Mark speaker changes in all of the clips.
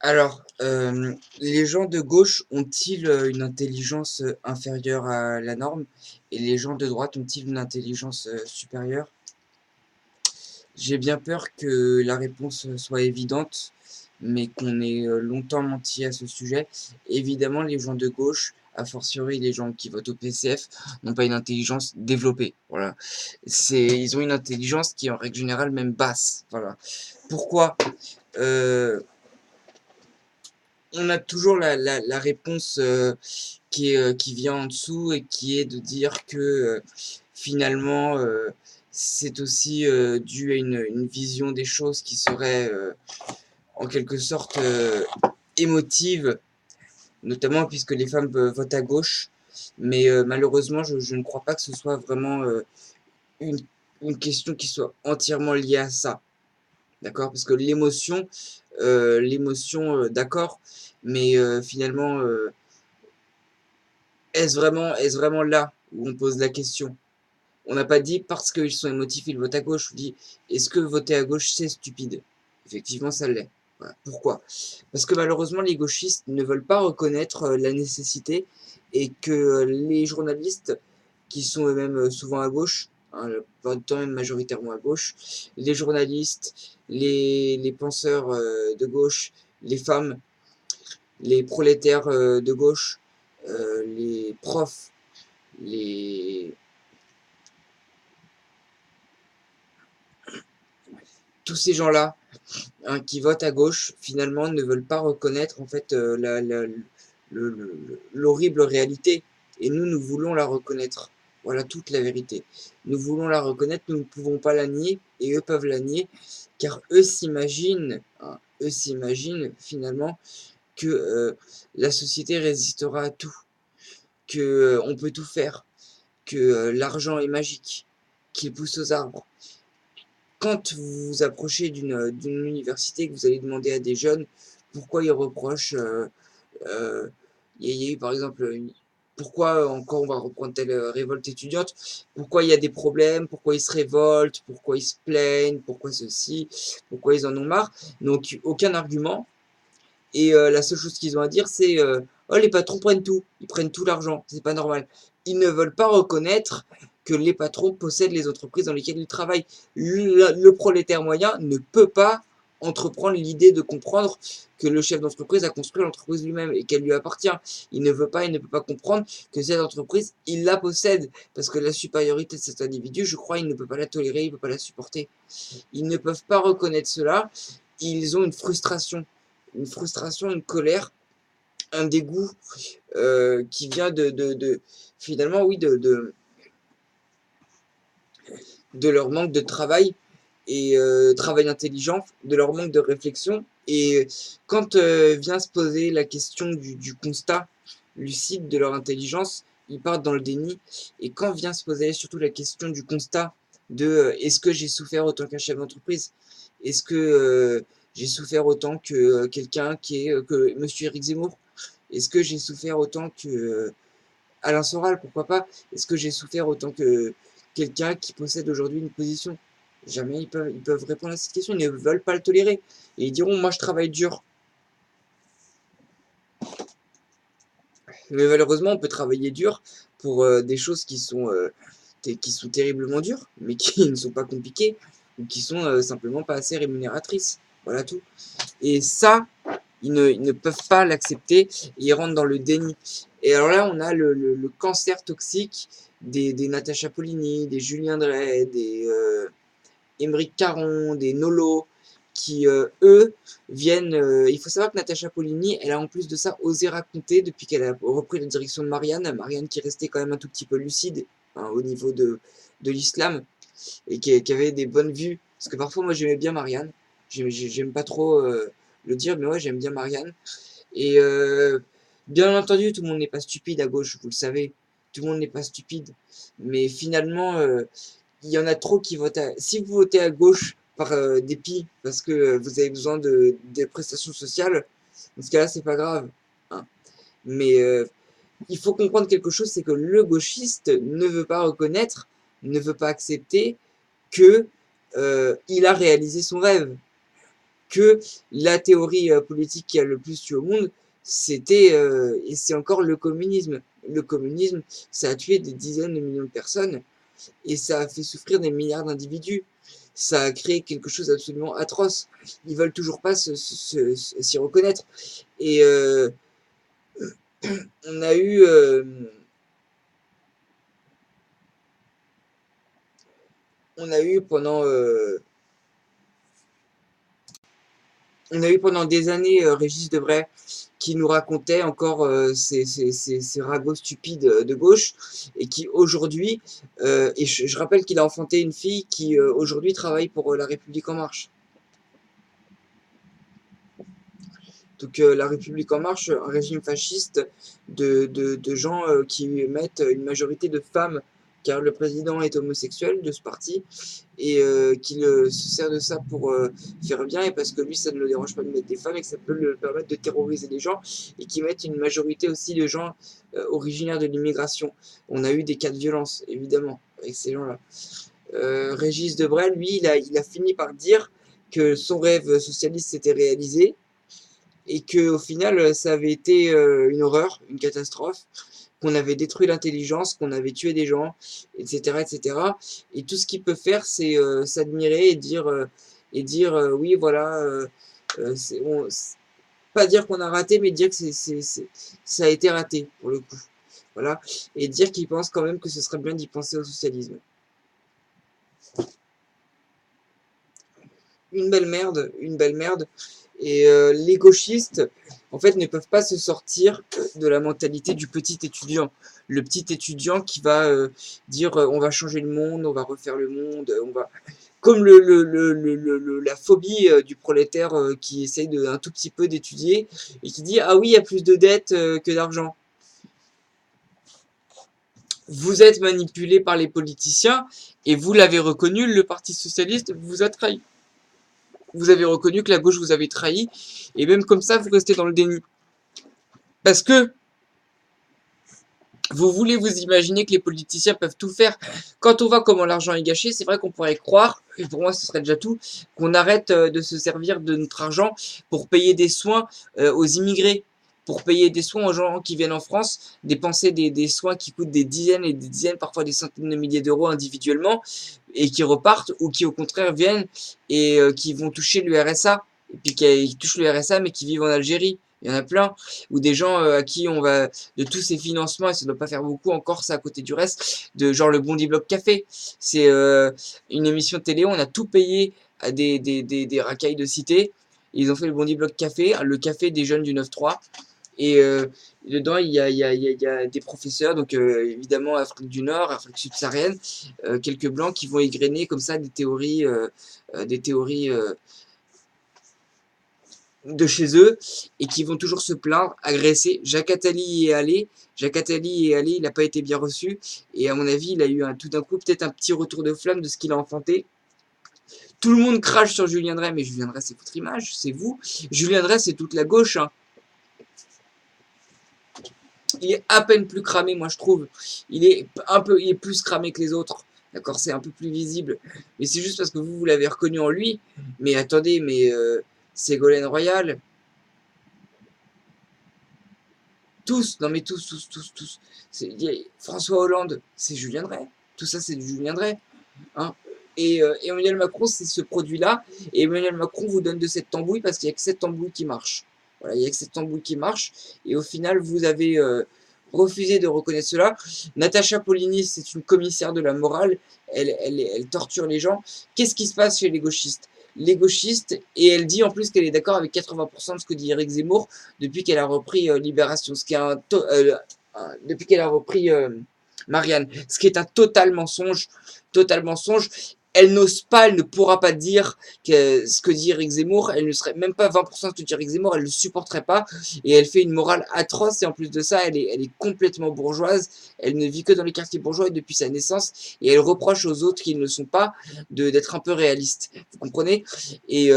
Speaker 1: Alors, les gens de gauche ont-ils une intelligence inférieure à la norme et les gens de droite ont-ils une intelligence supérieure? J'ai bien peur que la réponse soit évidente, mais qu'on ait longtemps menti à ce sujet. Évidemment, les gens de gauche, a fortiori les gens qui votent au PCF, n'ont pas une intelligence développée. Voilà. Ils ont une intelligence qui est en règle générale même basse. Voilà. Pourquoi? Euh, on a toujours la réponse qui vient en dessous et qui est de dire que finalement c'est aussi dû à une vision des choses qui serait en quelque sorte émotive, notamment puisque les femmes votent à gauche. Mais malheureusement, je ne crois pas que ce soit vraiment une, une question qui soit entièrement liée à ça. D'accord? Parce que l'émotion, d'accord, mais finalement, est-ce vraiment là où on pose la question? On n'a pas dit parce qu'ils sont émotifs, ils votent à gauche. On dit, est-ce que voter à gauche, c'est stupide? Effectivement, ça l'est. Voilà. Pourquoi? Parce que malheureusement, les gauchistes ne veulent pas reconnaître la nécessité et que les journalistes, qui sont eux-mêmes souvent à gauche, hein, la plupart du temps même majoritairement à gauche, les journalistes, les penseurs de gauche, les femmes, les prolétaires de gauche, les profs, les... tous ces gens-là hein, qui votent à gauche, finalement, ne veulent pas reconnaître en fait l'horrible réalité. Et nous voulons la reconnaître. Voilà toute la vérité. Nous voulons la reconnaître, nous ne pouvons pas la nier, et eux peuvent la nier, car hein, eux s'imaginent finalement que la société résistera à tout, que on peut tout faire, que l'argent est magique, qu'il pousse aux arbres. Quand vous vous approchez d'une université, que vous allez demander à des jeunes pourquoi ils reprochent, euh, il y a eu par exemple, pourquoi encore on va reprendre telle révolte étudiante, pourquoi il y a des problèmes, pourquoi ils se révoltent, pourquoi ils se plaignent, pourquoi ceci, pourquoi ils en ont marre, donc aucun argument, et la seule chose qu'ils ont à dire, c'est oh, les patrons prennent tout, ils prennent tout l'argent, c'est pas normal. Ils ne veulent pas reconnaître que les patrons possèdent les entreprises dans lesquelles ils travaillent. Le prolétaire moyen ne peut pas entreprendre l'idée de comprendre que le chef d'entreprise a construit l'entreprise lui-même et qu'elle lui appartient. Il ne peut pas comprendre que cette entreprise, il la possède. Parce que la supériorité de cet individu, je crois, il ne peut pas la tolérer, il ne peut pas la supporter. Ils ne peuvent pas reconnaître cela. Ils ont une frustration, une colère, un dégoût qui vient finalement, oui, de leur manque de travail et travail intelligent, de leur manque de réflexion. Et quand vient se poser la question du constat lucide de leur intelligence, ils partent dans le déni. Et quand vient se poser surtout la question du constat de est-ce que j'ai souffert autant qu'un chef d'entreprise? Est-ce que j'ai souffert autant que quelqu'un que Monsieur Eric Zemmour? Est-ce que j'ai souffert autant que Alain Soral, pourquoi pas? Est-ce que j'ai souffert autant que quelqu'un qui possède aujourd'hui une position? Jamais ils peuvent répondre à cette question, ils ne veulent pas le tolérer. Et ils diront, moi je travaille dur. Mais malheureusement, on peut travailler dur pour des choses qui sont terriblement dures, mais qui ne sont pas compliquées, ou qui sont simplement pas assez rémunératrices. Voilà tout. Et ça, ils ne peuvent pas l'accepter, et ils rentrent dans le déni. Et alors là, on a le cancer toxique des Natacha Polony, des Julien Drey, des Émeric Caron, des Nolo, qui, eux, viennent... il faut savoir que Natacha Polony, elle a en plus de ça osé raconter, depuis qu'elle a repris la direction de Marianne qui restait quand même un tout petit peu lucide hein, au niveau de l'islam, et qui avait des bonnes vues. Parce que parfois, moi, j'aimais bien Marianne. J'aime pas trop le dire, mais ouais, j'aime bien Marianne. Et bien entendu, tout le monde n'est pas stupide à gauche, vous le savez. Tout le monde n'est pas stupide. Mais finalement, il y en a trop qui votent à... Si vous votez à gauche par dépit, parce que vous avez besoin de prestations sociales, dans ce cas-là, c'est pas grave. Hein. Mais il faut comprendre quelque chose, c'est que le gauchiste ne veut pas reconnaître, ne veut pas accepter que il a réalisé son rêve. que la théorie politique qui a le plus tué au monde, c'était, et c'est encore le communisme. Le communisme, ça a tué des dizaines de millions de personnes, et ça a fait souffrir des milliards d'individus. Ça a créé quelque chose d'absolument atroce. Ils veulent toujours pas s'y reconnaître. Et on a eu... on a eu pendant... on a eu pendant des années Régis Debray qui nous racontait encore ces ragots stupides de gauche et qui aujourd'hui, et je rappelle qu'il a enfanté une fille qui aujourd'hui travaille pour La République En Marche. Donc La République En Marche, un régime fasciste de gens qui mettent une majorité de femmes, car le président est homosexuel de ce parti, et qu'il se sert de ça pour faire bien, et parce que lui, ça ne le dérange pas de mettre des femmes, et que ça peut le permettre de terroriser les gens, et qui mettent une majorité aussi de gens originaires de l'immigration. On a eu des cas de violence, évidemment, avec ces gens-là. Régis Debray, lui, il a fini par dire que son rêve socialiste s'était réalisé, et que au final, ça avait été une horreur, une catastrophe, qu'on avait détruit l'intelligence, qu'on avait tué des gens, etc., etc. Et tout ce qu'il peut faire, c'est s'admirer et dire oui, voilà, pas dire qu'on a raté, mais dire que ça a été raté, pour le coup. Voilà. Et dire qu'il pense quand même que ce serait bien d'y penser au socialisme. Une belle merde, une belle merde. Et les gauchistes, en fait, ne peuvent pas se sortir de la mentalité du petit étudiant. Le petit étudiant qui va dire on va changer le monde, on va refaire le monde, on va... Comme la phobie du prolétaire qui essaye un tout petit peu d'étudier et qui dit ah oui, il y a plus de dettes que d'argent. Vous êtes manipulé par les politiciens et vous l'avez reconnu, le Parti Socialiste vous a trahi. Vous avez reconnu que la gauche vous avait trahi, et même comme ça, vous restez dans le déni. Parce que vous voulez vous imaginer que les politiciens peuvent tout faire. Quand on voit comment l'argent est gâché, c'est vrai qu'on pourrait croire, et pour moi ce serait déjà tout, qu'on arrête de se servir de notre argent pour payer des soins aux immigrés, pour payer des soins aux gens qui viennent en France, dépenser des soins qui coûtent des dizaines et des dizaines, parfois des centaines de milliers d'euros individuellement, et qui repartent, ou qui au contraire viennent et qui vont toucher le RSA, et puis qui touchent le RSA mais qui vivent en Algérie. Il y en a plein, ou des gens à qui on va, de tous ces financements, et ça ne doit pas faire beaucoup encore, ça à côté du reste, de genre le Bondi Bloc Café. C'est une émission de télé, on a tout payé à des racailles de cité. Ils ont fait le Bondi Bloc Café, le café des jeunes du 9-3. Et dedans, il y a des professeurs, donc évidemment Afrique du Nord, Afrique subsaharienne, quelques blancs qui vont égrener comme ça des théories de chez eux et qui vont toujours se plaindre, agresser. Jacques Attali y est allé. Jacques Attali y est allé, il n'a pas été bien reçu. Et à mon avis, il a eu tout d'un coup peut-être un petit retour de flamme de ce qu'il a enfanté. Tout le monde crache sur Julien Drey, mais Julien Drey, c'est votre image, c'est vous. Julien Drey, c'est toute la gauche. Hein. Il est à peine plus cramé, moi je trouve. Il est plus cramé que les autres. D'accord, c'est un peu plus visible. Mais c'est juste parce que vous l'avez reconnu en lui. Mais attendez, mais Ségolène Royal, tous, non mais tous. François Hollande, c'est Julien Drey. Tout ça, c'est du Julien Drey. Hein. Et Emmanuel Macron, c'est ce produit-là. Et Emmanuel Macron vous donne de cette tambouille parce qu'il n'y a que cette tambouille qui marche. Voilà, il n'y a que cette tambouille qui marche. Et au final, vous avez refusé de reconnaître cela. Natacha Polony, c'est une commissaire de la morale. Elle torture les gens. Qu'est-ce qui se passe chez les gauchistes? Les gauchistes, et elle dit en plus qu'elle est d'accord avec 80% de ce que dit Éric Zemmour depuis qu'elle a repris Libération, ce qui est depuis qu'elle a repris Marianne, ce qui est un total mensonge, Elle n'ose pas, elle ne pourra pas dire ce que dit Éric Zemmour, elle ne serait même pas 20% de ce que dit Éric Zemmour, elle ne le supporterait pas, et elle fait une morale atroce, et en plus de ça, elle est complètement bourgeoise, elle ne vit que dans les quartiers bourgeois depuis sa naissance, et elle reproche aux autres qui ne le sont pas d'être un peu réalistes, vous comprenez? Et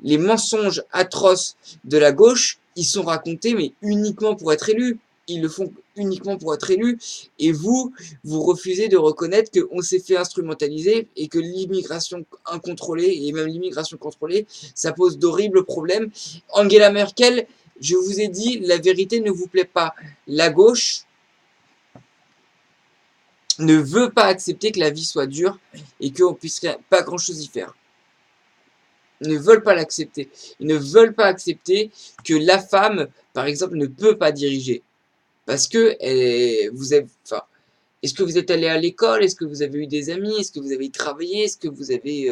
Speaker 1: les mensonges atroces de la gauche, ils sont racontés, mais uniquement pour être élus. ils le font uniquement pour être élus, et vous refusez de reconnaître qu'on s'est fait instrumentaliser et que l'immigration incontrôlée, et même l'immigration contrôlée, ça pose d'horribles problèmes. Angela Merkel, je vous ai dit, la vérité ne vous plaît pas. La gauche ne veut pas accepter que la vie soit dure et qu'on puisse pas grand-chose y faire. Ils ne veulent pas l'accepter. Ils ne veulent pas accepter que la femme, par exemple, ne peut pas diriger. Parce que est-ce que vous êtes allé à l'école? Est-ce que vous avez eu des amis? Est-ce que vous avez travaillé? Est-ce que vous avez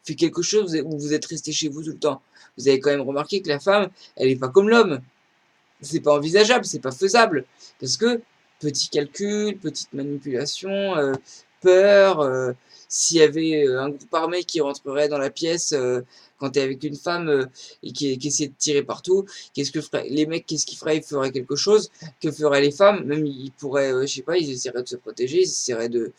Speaker 1: fait quelque chose ou vous êtes resté chez vous tout le temps? Vous avez quand même remarqué que la femme, elle n'est pas comme l'homme. C'est pas envisageable, c'est pas faisable. Parce que petit calcul, petite manipulation, peur, s'il y avait un groupe armé qui rentrerait dans la pièce quand tu es avec une femme et qui essaie de tirer partout, qu'est-ce que feraient les mecs? Qu'est-ce qu'ils feraient? Ils feraient quelque chose. Que feraient les femmes? Même ils pourraient, je sais pas, ils essaieraient de se protéger, ils essaieraient de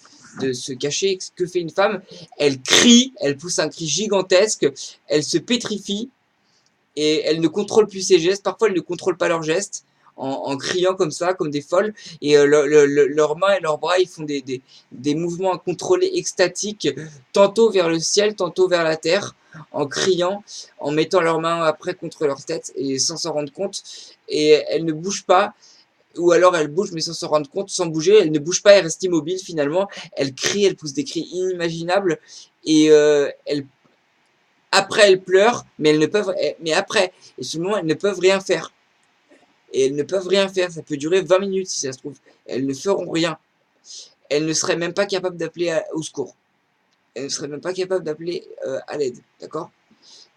Speaker 1: se cacher. Que fait une femme? Elle crie, elle pousse un cri gigantesque, elle se pétrifie et elle ne contrôle plus ses gestes. Parfois, elle ne contrôle pas leurs gestes en criant comme ça, comme des folles. Et leurs mains et leurs bras, ils font des mouvements incontrôlés, extatiques, tantôt vers le ciel, tantôt vers la terre, en criant, en mettant leurs mains après contre leur tête et sans s'en rendre compte. Et elle ne bouge pas. Ou alors elle bouge mais sans s'en rendre compte, sans bouger, elle ne bouge pas, elle reste immobile finalement. Elle crie, elle pousse des cris inimaginables et après, elles pleurent, mais elles ne peuvent, mais après, et ce moment, elles ne peuvent rien faire. Et elles ne peuvent rien faire. Ça peut durer 20 minutes si ça se trouve. Elles ne feront rien. Elles ne seraient même pas capables d'appeler au secours. Elles ne seraient même pas capables d'appeler à l'aide. D'accord?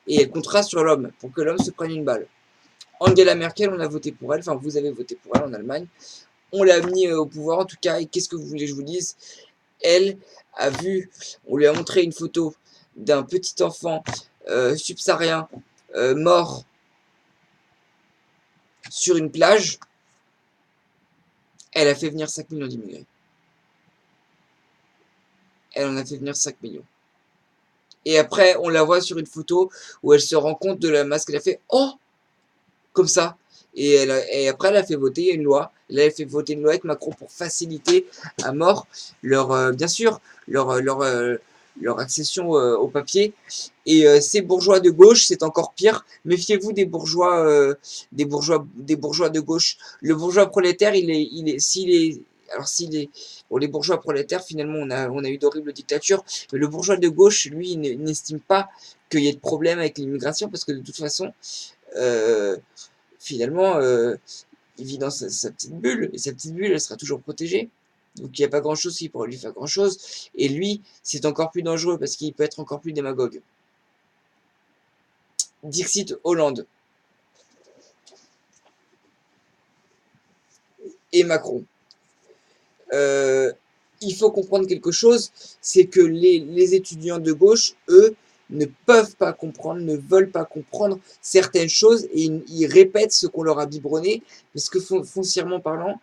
Speaker 1: Et elles comptera sur l'homme pour que l'homme se prenne une balle. Angela Merkel, on a voté pour elle. Enfin, vous avez voté pour elle en Allemagne. On l'a mis au pouvoir en tout cas. Et qu'est-ce que vous voulez que je vous dise? Elle a vu, on lui a montré une photo d'un petit enfant subsaharien mort sur une plage. Elle a fait venir 5 millions d'immigrés. Elle en a fait venir 5 millions. Et après, on la voit sur une photo où elle se rend compte de la masse qu'elle a fait. Oh! Comme ça. Et après, elle a fait voter une loi. Là, elle a fait voter une loi avec Macron pour faciliter à mort bien sûr, leur accession au papier. Et ces bourgeois de gauche, c'est encore pire. Méfiez-vous des bourgeois de gauche. Le bourgeois prolétaire, s'il est, pour les bourgeois prolétaires, finalement, on a eu d'horribles dictatures. Mais le bourgeois de gauche, lui, il n'estime pas qu'il y ait de problème avec l'immigration parce que de toute façon, finalement, il vit dans sa petite bulle, et sa petite bulle, elle sera toujours protégée. Donc il n'y a pas grand-chose qui pourrait lui faire grand-chose. Et lui, c'est encore plus dangereux, parce qu'il peut être encore plus démagogue. Dixit Hollande. Et Macron. Il faut comprendre quelque chose, c'est que les étudiants de gauche, eux, ne peuvent pas comprendre, ne veulent pas comprendre certaines choses et ils répètent ce qu'on leur a biberonné parce que foncièrement parlant,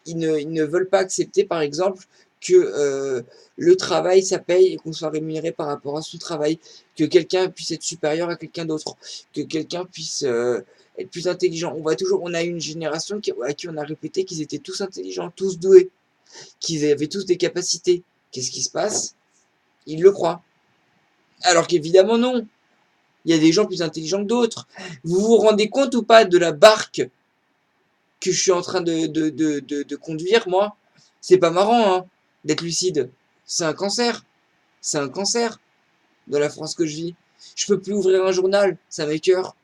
Speaker 1: ils ne veulent pas accepter par exemple que le travail ça paye et qu'on soit rémunéré par rapport à son travail, que quelqu'un puisse être supérieur à quelqu'un d'autre, que quelqu'un puisse être plus intelligent. On a une génération à qui on a répété qu'ils étaient tous intelligents, tous doués, qu'ils avaient tous des capacités. Qu'est-ce qui se passe? Ils le croient. Alors qu'évidemment non. Il y a des gens plus intelligents que d'autres. Vous vous rendez compte ou pas de la barque que je suis en train de conduire, moi? C'est pas marrant, hein, d'être lucide. C'est un cancer. C'est un cancer dans la France que je vis. Je peux plus ouvrir un journal, ça m'écoeure.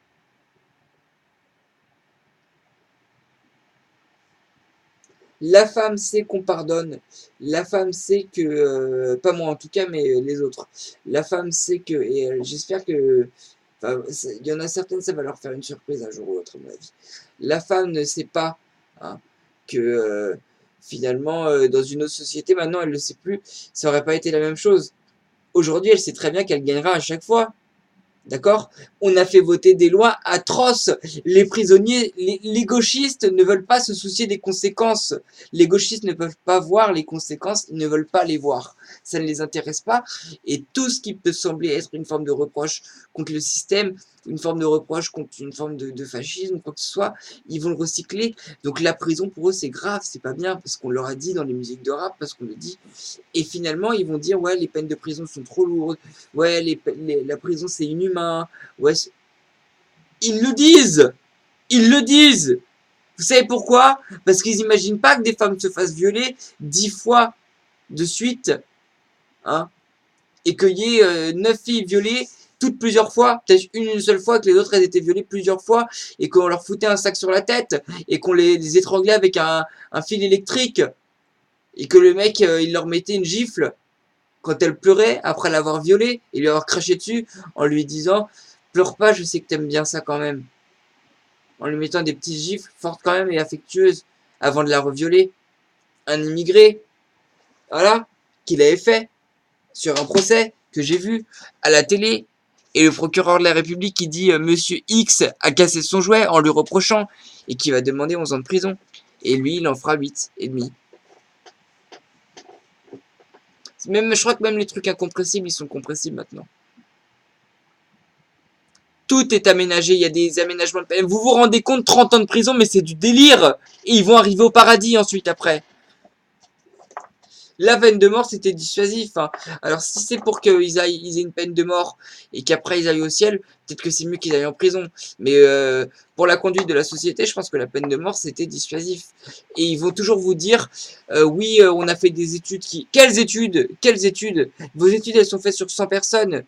Speaker 1: La femme sait qu'on pardonne. La femme sait que, pas moi en tout cas, mais les autres. La femme sait que, et j'espère que, enfin, il y en a certaines, ça va leur faire une surprise un jour ou l'autre, à mon avis. La femme ne sait pas hein, que finalement, dans une autre société, maintenant, elle ne le sait plus. Ça aurait pas été la même chose. Aujourd'hui, elle sait très bien qu'elle gagnera à chaque fois. D'accord? On a fait voter des lois atroces. Les prisonniers, les gauchistes ne veulent pas se soucier des conséquences. Les gauchistes ne peuvent pas voir les conséquences, ils ne veulent pas les voir. Ça ne les intéresse pas. Et tout ce qui peut sembler être une forme de reproche contre le système, une forme de reproche contre une forme de fascisme, quoi que ce soit, ils vont le recycler. Donc la prison, pour eux, c'est grave, c'est pas bien, parce qu'on leur a dit dans les musiques de rap, parce qu'on le dit. Et finalement, ils vont dire, ouais, les peines de prison sont trop lourdes, ouais, la prison, c'est inhumain, ouais, ils le disent! Ils le disent! Vous savez pourquoi? Parce qu'ils n'imaginent pas que des femmes se fassent violer 10 fois de suite, hein, et qu'il y ait 9 filles violées toutes plusieurs fois, peut-être une seule fois, que les autres elles étaient violées plusieurs fois, et qu'on leur foutait un sac sur la tête, et qu'on les étranglait avec un fil électrique, et que le mec il leur mettait une gifle quand elle pleurait après l'avoir violée, et lui avoir craché dessus en lui disant pleure pas, je sais que t'aimes bien ça quand même, en lui mettant des petites gifles fortes quand même et affectueuses avant de la revioler. Un immigré, voilà, qu'il avait fait sur un procès que j'ai vu à la télé, et le procureur de la République qui dit Monsieur X a cassé son jouet en lui reprochant, et qui va demander 11 ans de prison. Et lui, il en fera 8 et demi. Même, je crois que même les trucs incompressibles, ils sont compressibles maintenant. Tout est aménagé, il y a des aménagements de peine. Vous vous rendez compte, 30 ans de prison, mais c'est du délire. Et ils vont arriver au paradis ensuite après. La peine de mort, c'était dissuasif. Hein. Alors, si c'est pour qu'ils aient une peine de mort et qu'après ils aillent au ciel, peut-être que c'est mieux qu'ils aillent en prison. Mais pour la conduite de la société, je pense que la peine de mort, c'était dissuasif. Et ils vont toujours vous dire, oui, on a fait des études qui... Quelles études? Quelles études? Vos études, elles sont faites sur 100 personnes.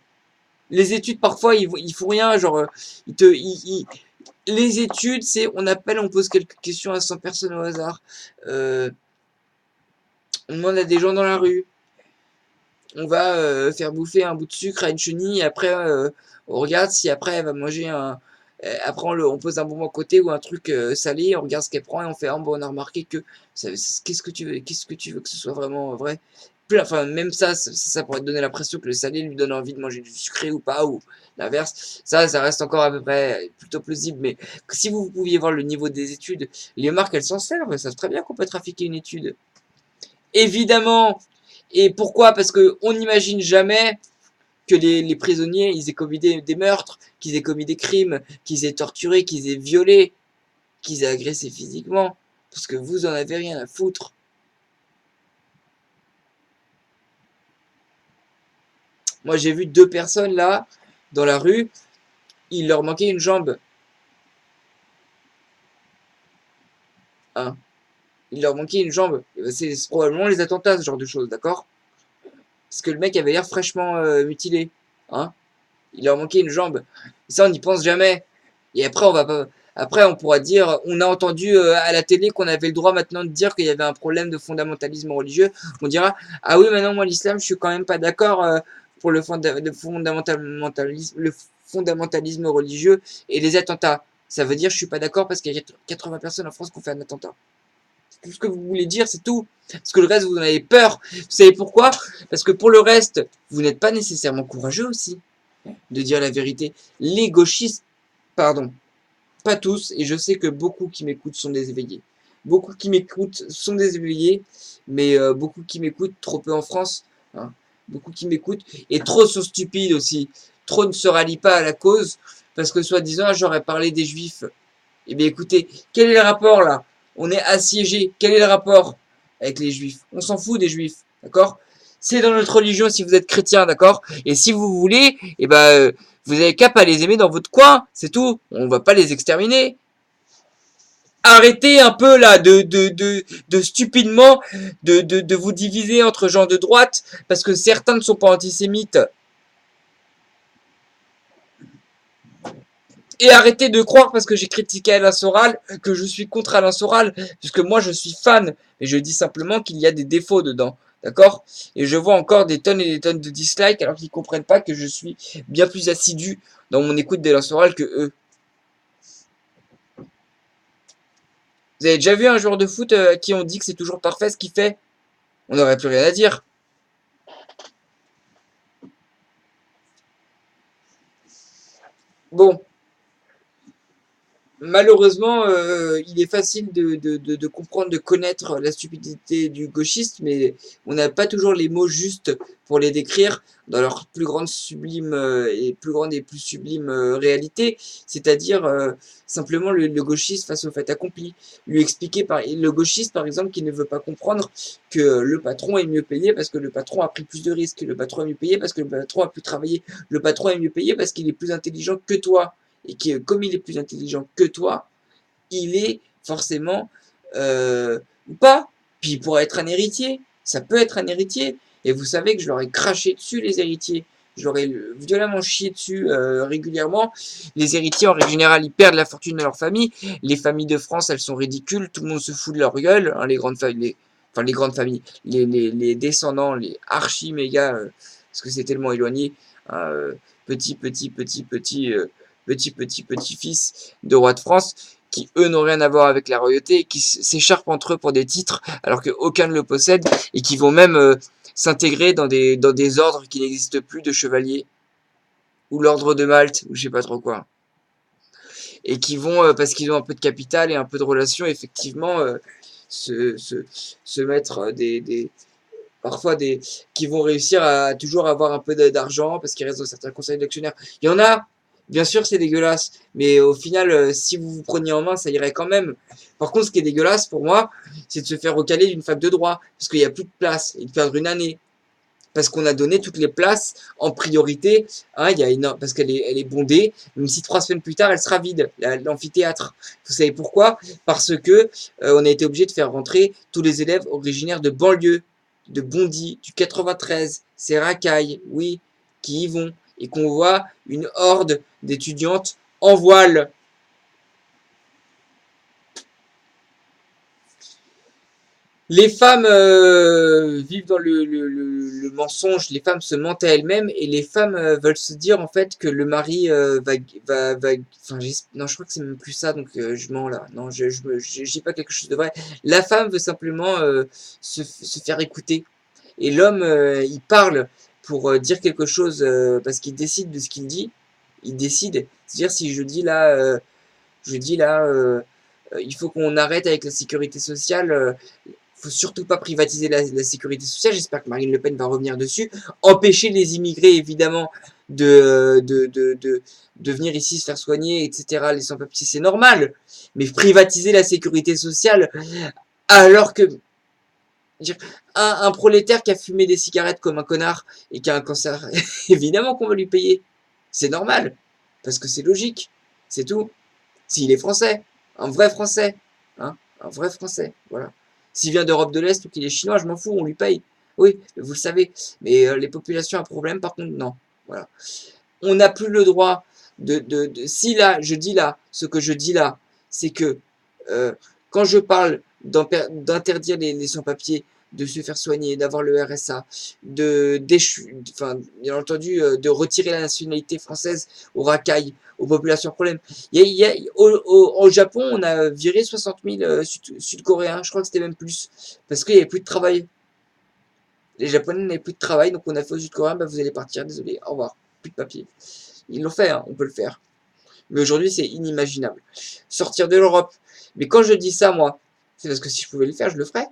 Speaker 1: Les études, parfois, ils font rien. Genre, les études, c'est on appelle, on pose quelques questions à 100 personnes au hasard. On demande à des gens dans la rue. On va faire bouffer un bout de sucre à une chenille, et après on regarde si après elle va manger un... Après on pose un bonbon à côté ou un truc salé, on regarde ce qu'elle prend et on fait bon, on a remarqué que qu'est-ce que tu veux, que ce soit vraiment vrai. Enfin même ça pourrait te donner l'impression que le salé lui donne envie de manger du sucré ou pas, ou l'inverse. Ça reste encore à peu près plutôt plausible, mais si vous pouviez voir le niveau des études, les marques elles s'en servent, elles savent très bien qu'on peut trafiquer une étude. Évidemment. Et pourquoi? Parce que on n'imagine jamais que les prisonniers, ils aient commis des meurtres, qu'ils aient commis des crimes, qu'ils aient torturé, qu'ils aient violé, qu'ils aient agressé physiquement. Parce que vous en avez rien à foutre. Moi, j'ai vu 2 personnes là, dans la rue, il leur manquait une jambe. Hein. Il leur manquait une jambe. C'est probablement les attentats, ce genre de choses, d'accord? Parce que le mec avait l'air fraîchement mutilé. Hein. Il leur manquait une jambe. Et ça, on n'y pense jamais. Et après, on va pas. Après, on pourra dire, on a entendu à la télé qu'on avait le droit maintenant de dire qu'il y avait un problème de fondamentalisme religieux. On dira, ah oui, maintenant, moi, l'islam, je suis quand même pas d'accord pour le fondamentalisme religieux et les attentats. Ça veut dire, je suis pas d'accord parce qu'il y a 80 personnes en France qui ont fait un attentat. Tout ce que vous voulez dire, c'est tout. Parce que le reste, vous en avez peur. Vous savez pourquoi? Parce que pour le reste, vous n'êtes pas nécessairement courageux aussi de dire la vérité. Les gauchistes, pardon, pas tous, et je sais que beaucoup qui m'écoutent sont des éveillés. Beaucoup qui m'écoutent sont des éveillés, mais beaucoup qui m'écoutent, trop peu en France, hein, beaucoup qui m'écoutent, et trop sont stupides aussi. Trop ne se rallient pas à la cause, parce que soi-disant, j'aurais parlé des juifs. Eh bien écoutez, quel est le rapport là? On est assiégé, quel est le rapport avec les juifs? On s'en fout des juifs, d'accord? C'est dans notre religion si vous êtes chrétien, d'accord? Et si vous voulez, eh ben, vous avez qu'à pas les aimer dans votre coin, c'est tout. On va pas les exterminer. Arrêtez un peu là de stupidement de vous diviser entre gens de droite parce que certains ne sont pas antisémites. Et arrêtez de croire parce que j'ai critiqué Alain Soral que je suis contre Alain Soral, puisque moi je suis fan, et je dis simplement qu'il y a des défauts dedans, d'accord? Et je vois encore des tonnes et des tonnes de dislikes alors qu'ils comprennent pas que je suis bien plus assidu dans mon écoute d'Alain Soral que eux. Vous avez déjà vu un joueur de foot à qui on dit que c'est toujours parfait ce qu'il fait? On n'aurait plus rien à dire. Bon, Malheureusement, il est facile de comprendre, de connaître la stupidité du gauchiste, mais on n'a pas toujours les mots justes pour les décrire dans leur plus grande sublime et plus grande et plus sublime réalité, c'est-à-dire simplement le gauchiste face au fait accompli. Lui expliquer le gauchiste par exemple qui ne veut pas comprendre que le patron est mieux payé parce que le patron a pris plus de risques, le patron est mieux payé parce que le patron a pu travailler, le patron est mieux payé parce qu'il est plus intelligent que toi et que comme il est plus intelligent que toi, il est forcément ou pas. Puis il pourrait être un héritier, ça peut être un héritier. Et vous savez que je leur ai craché dessus les héritiers. Je leur ai violemment chié dessus régulièrement. Les héritiers, en règle générale, ils perdent la fortune de leur famille. Les familles de France, elles sont ridicules. Tout le monde se fout de leur gueule. Hein, les grandes familles, enfin les grandes familles, les descendants, les archi méga, parce que c'est tellement éloigné. Hein, petit fils de roi de France qui eux n'ont rien à voir avec la royauté, qui s'écharpent entre eux pour des titres alors qu'aucun ne le possède et qui vont même s'intégrer dans des ordres qui n'existent plus de chevaliers ou l'ordre de Malte ou je sais pas trop quoi et qui vont parce qu'ils ont un peu de capital et un peu de relations effectivement se, se, se mettre parfois des qui vont réussir à toujours avoir un peu d'argent parce qu'ils restent dans certains conseils d'actionnaires. Il y en a, bien sûr, c'est dégueulasse, mais au final, si vous vous preniez en main, ça irait quand même. Par contre, ce qui est dégueulasse pour moi, c'est de se faire recaler d'une fac de droit parce qu'il n'y a plus de place et de perdre une année. Parce qu'on a donné toutes les places en priorité, hein, il y a parce elle est bondée, même si 3 semaines plus tard, elle sera vide, l'amphithéâtre. Vous savez pourquoi? Parce que on a été obligé de faire rentrer tous les élèves originaires de banlieue, de Bondy, du 93, c'est racailles, oui, qui y vont, et qu'on voit une horde d'étudiantes en voile. Les femmes vivent dans le mensonge, les femmes se mentent à elles-mêmes et les femmes veulent se dire en fait que le mari enfin, non, je crois que c'est même plus ça, donc je mens là. Non, je dis pas quelque chose de vrai. La femme veut simplement se faire écouter et l'homme il parle pour dire quelque chose parce qu'il décide de ce qu'il dit. Il décide, c'est-à-dire si je dis là, il faut qu'on arrête avec la sécurité sociale. Faut surtout pas privatiser la sécurité sociale. J'espère que Marine Le Pen va revenir dessus. Empêcher les immigrés, évidemment, de venir ici se faire soigner, etc. Les sans-papiers, c'est normal. Mais privatiser la sécurité sociale, alors que un prolétaire qui a fumé des cigarettes comme un connard et qui a un cancer, évidemment qu'on va lui payer. C'est normal. Parce que c'est logique. C'est tout. S'il est français. Un vrai français. Hein, un vrai français. Voilà. S'il vient d'Europe de l'Est ou qu'il est chinois, je m'en fous, on lui paye. Oui, vous le savez. Mais les populations à problème, par contre, non. Voilà. On n'a plus le droit si là, je dis là, ce que je dis là, c'est que quand je parle d'interdire les sans-papiers, de se faire soigner, d'avoir le RSA, enfin, bien entendu, de retirer la nationalité française aux racailles, aux populations à problème. Au Japon, on a viré 60 000 Sud-Coréens, je crois que c'était même plus, parce qu'il n'y avait plus de travail. Les Japonais n'avaient plus de travail, donc on a fait aux Sud-Coréens, bah, vous allez partir, désolé, au revoir, plus de papier. Ils l'ont fait, hein, on peut le faire. Mais aujourd'hui, c'est inimaginable. Sortir de l'Europe. Mais quand je dis ça, moi, c'est parce que si je pouvais le faire, je le ferais.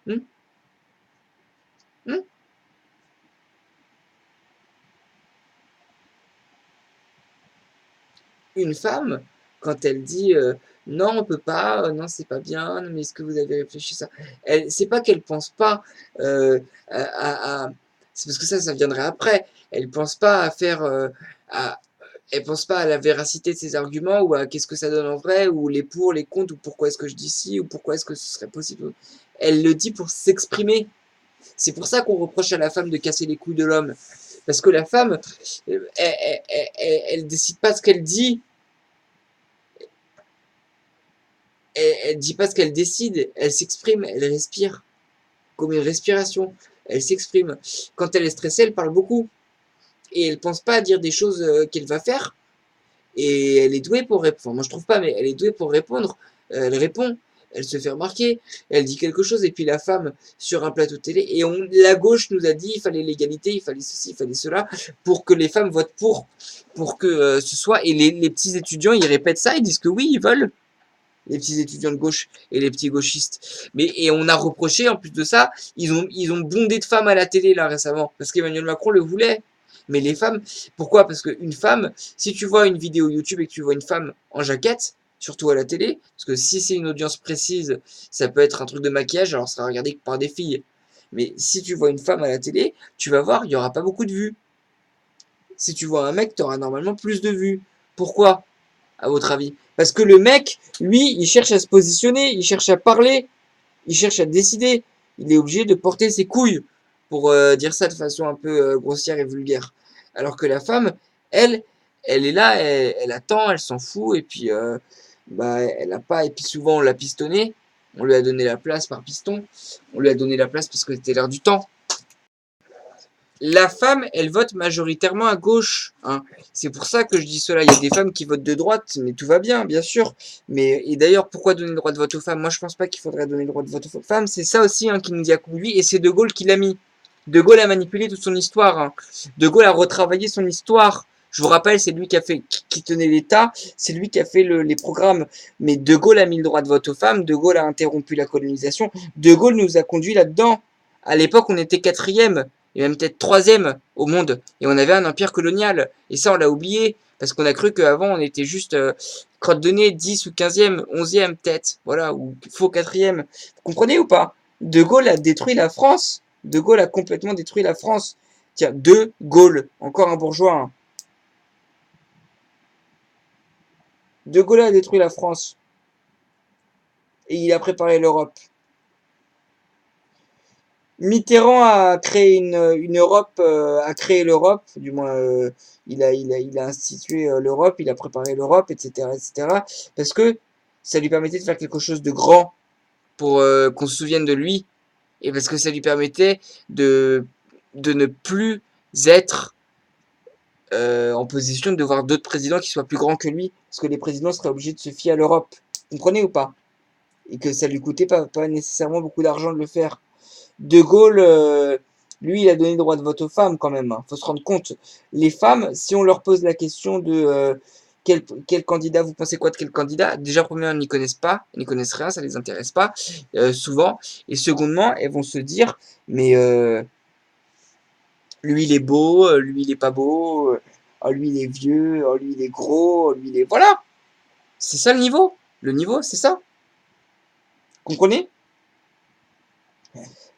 Speaker 1: Hmm hmm Une femme, quand elle dit non, on peut pas, non, c'est pas bien, mais est-ce que vous avez réfléchi à ça? C'est pas qu'elle pense pas c'est parce que ça viendrait après. Elle pense pas à faire, à, elle pense pas à la véracité de ses arguments ou à qu'est-ce que ça donne en vrai ou les pour, les contre ou pourquoi est-ce que je dis ci ou pourquoi est-ce que ce serait possible. Elle le dit pour s'exprimer. C'est pour ça qu'on reproche à la femme de casser les couilles de l'homme. Parce que la femme, elle décide pas ce qu'elle dit, elle dit pas ce qu'elle décide, elle s'exprime, elle respire, comme une respiration, elle s'exprime. Quand elle est stressée, elle parle beaucoup, et elle pense pas à dire des choses qu'elle va faire, et elle est douée pour répondre. Enfin, moi je trouve pas, mais elle est douée pour répondre, elle répond, elle se fait remarquer, elle dit quelque chose, et puis la femme sur un plateau télé, et la gauche nous a dit il fallait l'égalité, il fallait ceci, il fallait cela, pour que les femmes votent pour que ce soit, et les petits étudiants, ils répètent ça, ils disent que oui, ils veulent, les petits étudiants de gauche et les petits gauchistes. Et on a reproché, en plus de ça, ils ont bondé de femmes à la télé, là, récemment, parce qu'Emmanuel Macron le voulait. Mais les femmes, pourquoi? Parce qu'une femme, si tu vois une vidéo YouTube et que tu vois une femme en jaquette, surtout à la télé, parce que si c'est une audience précise, ça peut être un truc de maquillage, alors ça sera regardé que par des filles. Mais si tu vois une femme à la télé, tu vas voir, il n'y aura pas beaucoup de vues. Si tu vois un mec, tu auras normalement plus de vues. Pourquoi, à votre avis? Parce que le mec, lui, il cherche à se positionner, il cherche à parler, il cherche à décider. Il est obligé de porter ses couilles, pour dire ça de façon un peu grossière et vulgaire. Alors que la femme, elle, elle est là, elle attend, elle s'en fout, et puis bah, elle a pas, et puis souvent on l'a pistonné, on lui a donné la place par piston, on lui a donné la place parce que c'était l'air du temps. La femme, elle vote majoritairement à gauche, hein. C'est pour ça que je dis cela. Il y a des femmes qui votent de droite, mais tout va bien sûr. Mais et d'ailleurs, pourquoi donner le droit de vote aux femmes? Moi, je pense pas qu'il faudrait donner le droit de vote aux femmes. C'est ça aussi, hein, qui nous y a conduit, et c'est De Gaulle qui l'a mis. De Gaulle a manipulé toute son histoire, hein. De Gaulle a retravaillé son histoire. Je vous rappelle, c'est lui qui a fait, qui tenait l'État, c'est lui qui a fait les programmes. Mais De Gaulle a mis le droit de vote aux femmes. De Gaulle a interrompu la colonisation. De Gaulle nous a conduit là-dedans. À l'époque, on était quatrième, et même peut-être troisième au monde, et on avait un empire colonial, et ça on l'a oublié, parce qu'on a cru qu'avant on était juste crotte de nez, 10 ou 15e, 11e peut-être, voilà, ou faux quatrième. Vous comprenez ou pas? De Gaulle a détruit la France, De Gaulle a complètement détruit la France. Tiens, De Gaulle, encore un bourgeois, hein. De Gaulle a détruit la France, et il a préparé l'Europe. Mitterrand a créé une Europe, a créé l'Europe, du moins il a institué l'Europe, il a préparé l'Europe, etc., parce que ça lui permettait de faire quelque chose de grand pour qu'on se souvienne de lui, et parce que ça lui permettait de ne plus être en position de voir d'autres présidents qui soient plus grands que lui, parce que les présidents seraient obligés de se fier à l'Europe. Vous comprenez ou pas? Et que ça lui coûtait pas nécessairement beaucoup d'argent de le faire. De Gaulle, lui, il a donné le droit de vote aux femmes quand même, hein. Faut se rendre compte. Les femmes, si on leur pose la question de quel candidat, vous pensez quoi de quel candidat? Déjà, premièrement, elles n'y connaissent pas, elles n'y connaissent rien, ça les intéresse pas, souvent. Et secondement, elles vont se dire, mais lui, il est beau, lui, il est pas beau, oh, lui, il est vieux, oh, lui, il est gros, oh, lui, il est... Voilà! C'est ça le niveau. Le niveau, c'est ça. Comprenez?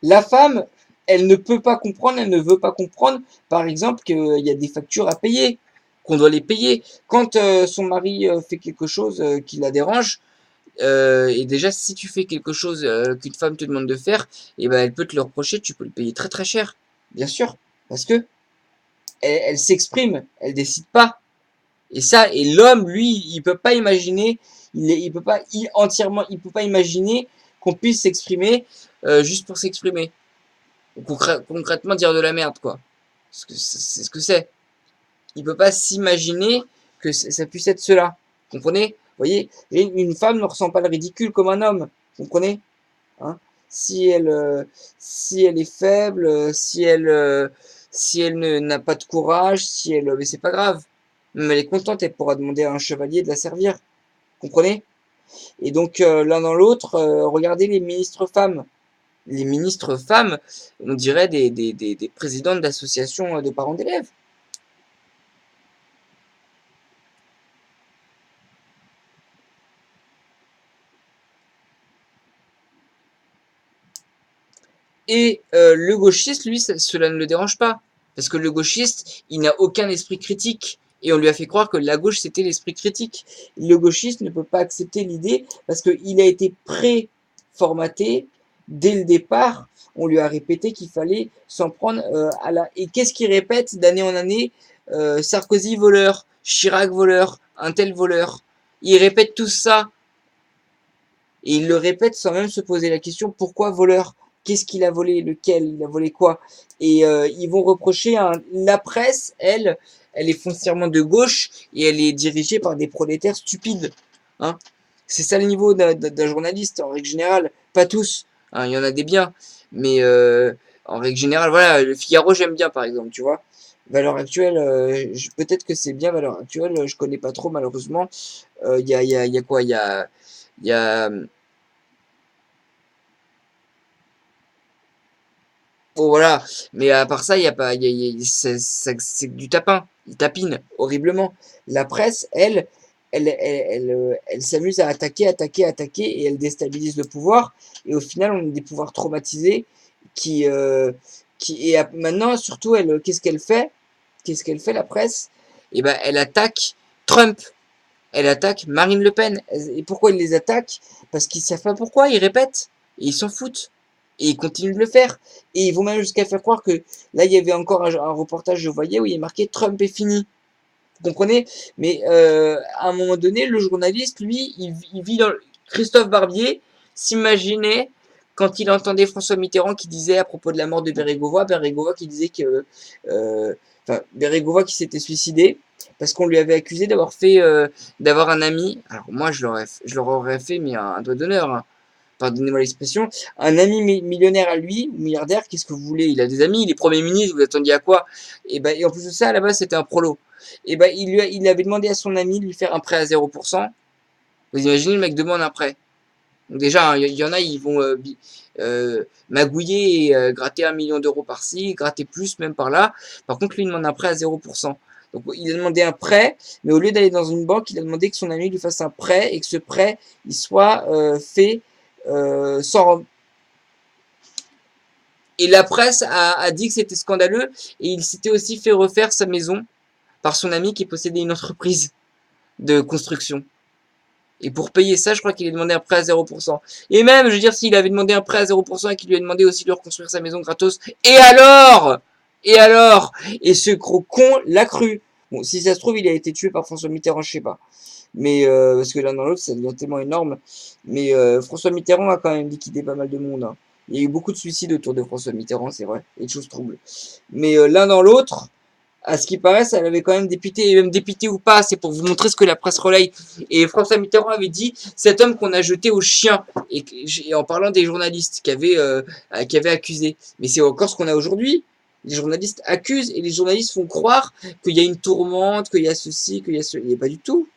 Speaker 1: La femme, elle ne peut pas comprendre, elle ne veut pas comprendre, par exemple, qu'il y a des factures à payer, qu'on doit les payer. Quand son mari fait quelque chose qui la dérange, et déjà, si tu fais quelque chose qu'une femme te demande de faire, et ben, elle peut te le reprocher, tu peux le payer très très cher, bien sûr, parce que elle s'exprime, elle décide pas. Et ça, et l'homme, lui, il peut pas imaginer, il peut pas entièrement, il peut pas imaginer qu'on puisse s'exprimer juste pour s'exprimer. Concrètement, dire de la merde, quoi. C'est ce que c'est. Il peut pas s'imaginer que ça puisse être cela. Vous comprenez? Vous voyez, une femme ne ressent pas le ridicule comme un homme. Vous comprenez? Hein? Si elle, si elle est faible, si elle n'a pas de courage, si elle, mais c'est pas grave. Même elle est contente, elle pourra demander à un chevalier de la servir. Vous comprenez? Et donc, l'un dans l'autre, regardez les ministres femmes. Les ministres femmes, on dirait des présidentes d'associations de parents d'élèves. Et le gauchiste, lui, cela ne le dérange pas. Parce que le gauchiste, il n'a aucun esprit critique. Et on lui a fait croire que la gauche, c'était l'esprit critique. Le gauchiste ne peut pas accepter l'idée parce qu'il a été pré-formaté dès le départ. On lui a répété qu'il fallait s'en prendre à la... Et qu'est-ce qu'il répète d'année en année? Sarkozy voleur, Chirac voleur, un tel voleur. Il répète tout ça. Et il le répète sans même se poser la question pourquoi voleur? Qu'est-ce qu'il a volé? Lequel? Il a volé quoi? Et ils vont reprocher la presse, elle est foncièrement de gauche et elle est dirigée par des prolétaires stupides, hein. C'est ça le niveau d'un journaliste, en règle générale. Pas tous, hein, il y en a des biens. Mais en règle générale, voilà, le Figaro, j'aime bien, par exemple, tu vois. Valeur actuelle, peut-être que c'est bien valeur actuelle, je connais pas trop, malheureusement. Il y a quoi? Il y a, bon, voilà. Mais à part ça, il y a pas, c'est du tapin. Ils tapinent horriblement. La presse, elle s'amuse à attaquer, attaquer, attaquer, et elle déstabilise le pouvoir. Et au final, on a des pouvoirs traumatisés qui, maintenant, surtout, qu'est-ce qu'elle fait? Qu'est-ce qu'elle fait, la presse? Eh ben, elle attaque Trump. Elle attaque Marine Le Pen. Et pourquoi ils les attaquent? Parce qu'ils savent pas pourquoi, ils répètent. Et ils s'en foutent. Et ils continuent de le faire. Et ils vont même jusqu'à faire croire que là, il y avait encore un reportage, je voyais, où il est marqué Trump est fini. Vous comprenez? Mais à un moment donné, le journaliste, lui, il vit dans... Christophe Barbier s'imaginait quand il entendait François Mitterrand qui disait à propos de la mort de Bérégovoy qui disait que... Enfin, Bérégovoy qui s'était suicidé parce qu'on lui avait accusé d'avoir fait... d'avoir un ami. Alors moi, je leur aurais fait mais un doigt d'honneur, hein. Pardonnez-moi l'expression, un ami millionnaire à lui, milliardaire, qu'est-ce que vous voulez? Il a des amis, il est Premier ministre, vous attendiez à quoi? Et en plus de ça, à la base, c'était un prolo. Il avait demandé à son ami de lui faire un prêt à 0%. Vous imaginez, le mec demande un prêt. Donc déjà, il y en a, ils vont magouiller et gratter 1 million d'euros par-ci, gratter plus même par-là. Par contre, lui, il demande un prêt à 0%. Donc il a demandé un prêt, mais au lieu d'aller dans une banque, il a demandé que son ami lui fasse un prêt et que ce prêt, il soit fait sans... Et la presse a dit que c'était scandaleux et il s'était aussi fait refaire sa maison par son ami qui possédait une entreprise de construction. Et pour payer ça, je crois qu'il a demandé un prêt à 0%. Et même, je veux dire, s'il avait demandé un prêt à 0% et qu'il lui a demandé aussi de reconstruire sa maison gratos, et alors? Et alors? Et ce gros con l'a cru. Bon, si ça se trouve, il a été tué par François Mitterrand, je sais pas. Mais parce que l'un dans l'autre, ça devient tellement énorme. Mais François Mitterrand a quand même liquidé pas mal de monde, hein. Il y a eu beaucoup de suicides autour de François Mitterrand, c'est vrai, et de choses troubles. Mais l'un dans l'autre, à ce qui paraît, elle avait quand même dépité, et même dépité ou pas, c'est pour vous montrer ce que la presse relaye. Et François Mitterrand avait dit, cet homme qu'on a jeté au chien, et en parlant des journalistes qui avaient accusé. Mais c'est encore ce qu'on a aujourd'hui. Les journalistes accusent, et les journalistes font croire qu'il y a une tourmente, qu'il y a ceci, qu'il y a cela. Il n'y a pas du tout.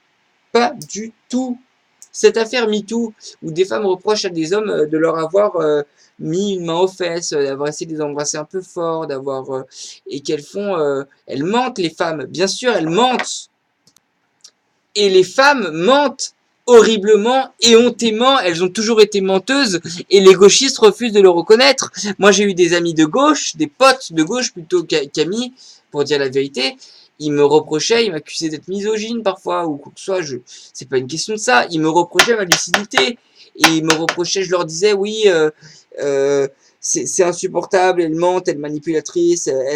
Speaker 1: Pas du tout. Cette affaire MeToo, où des femmes reprochent à des hommes de leur avoir mis une main aux fesses, d'avoir essayé de les embrasser un peu fort, et qu'elles font... elles mentent, les femmes. Bien sûr, elles mentent. Et les femmes mentent horriblement, éhontément. Elles ont toujours été menteuses, et les gauchistes refusent de le reconnaître. Moi, j'ai eu des amis de gauche, des potes de gauche plutôt qu'amis, pour dire la vérité. Ils me reprochaient, ils m'accusaient d'être misogyne parfois, ou quoi que ce soit, c'est pas une question de ça. Ils me reprochaient ma lucidité, et ils me reprochaient, je leur disais, oui, c'est insupportable, elles mentent, elles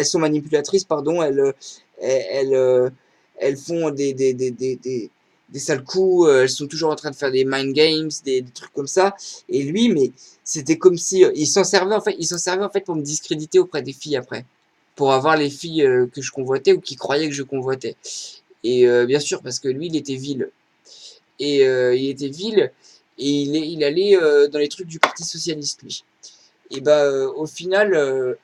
Speaker 1: sont manipulatrices, pardon, elles, elles font des sales coups, elles sont toujours en train de faire des mind games, des trucs comme ça. Et lui, mais c'était comme si il s'en servait en fait pour me discréditer auprès des filles après, pour avoir les filles que je convoitais ou qui croyaient que je convoitais. Et bien sûr, parce que lui, il était vil. Et il était vil et il allait dans les trucs du Parti Socialiste, lui. Et bah, au final,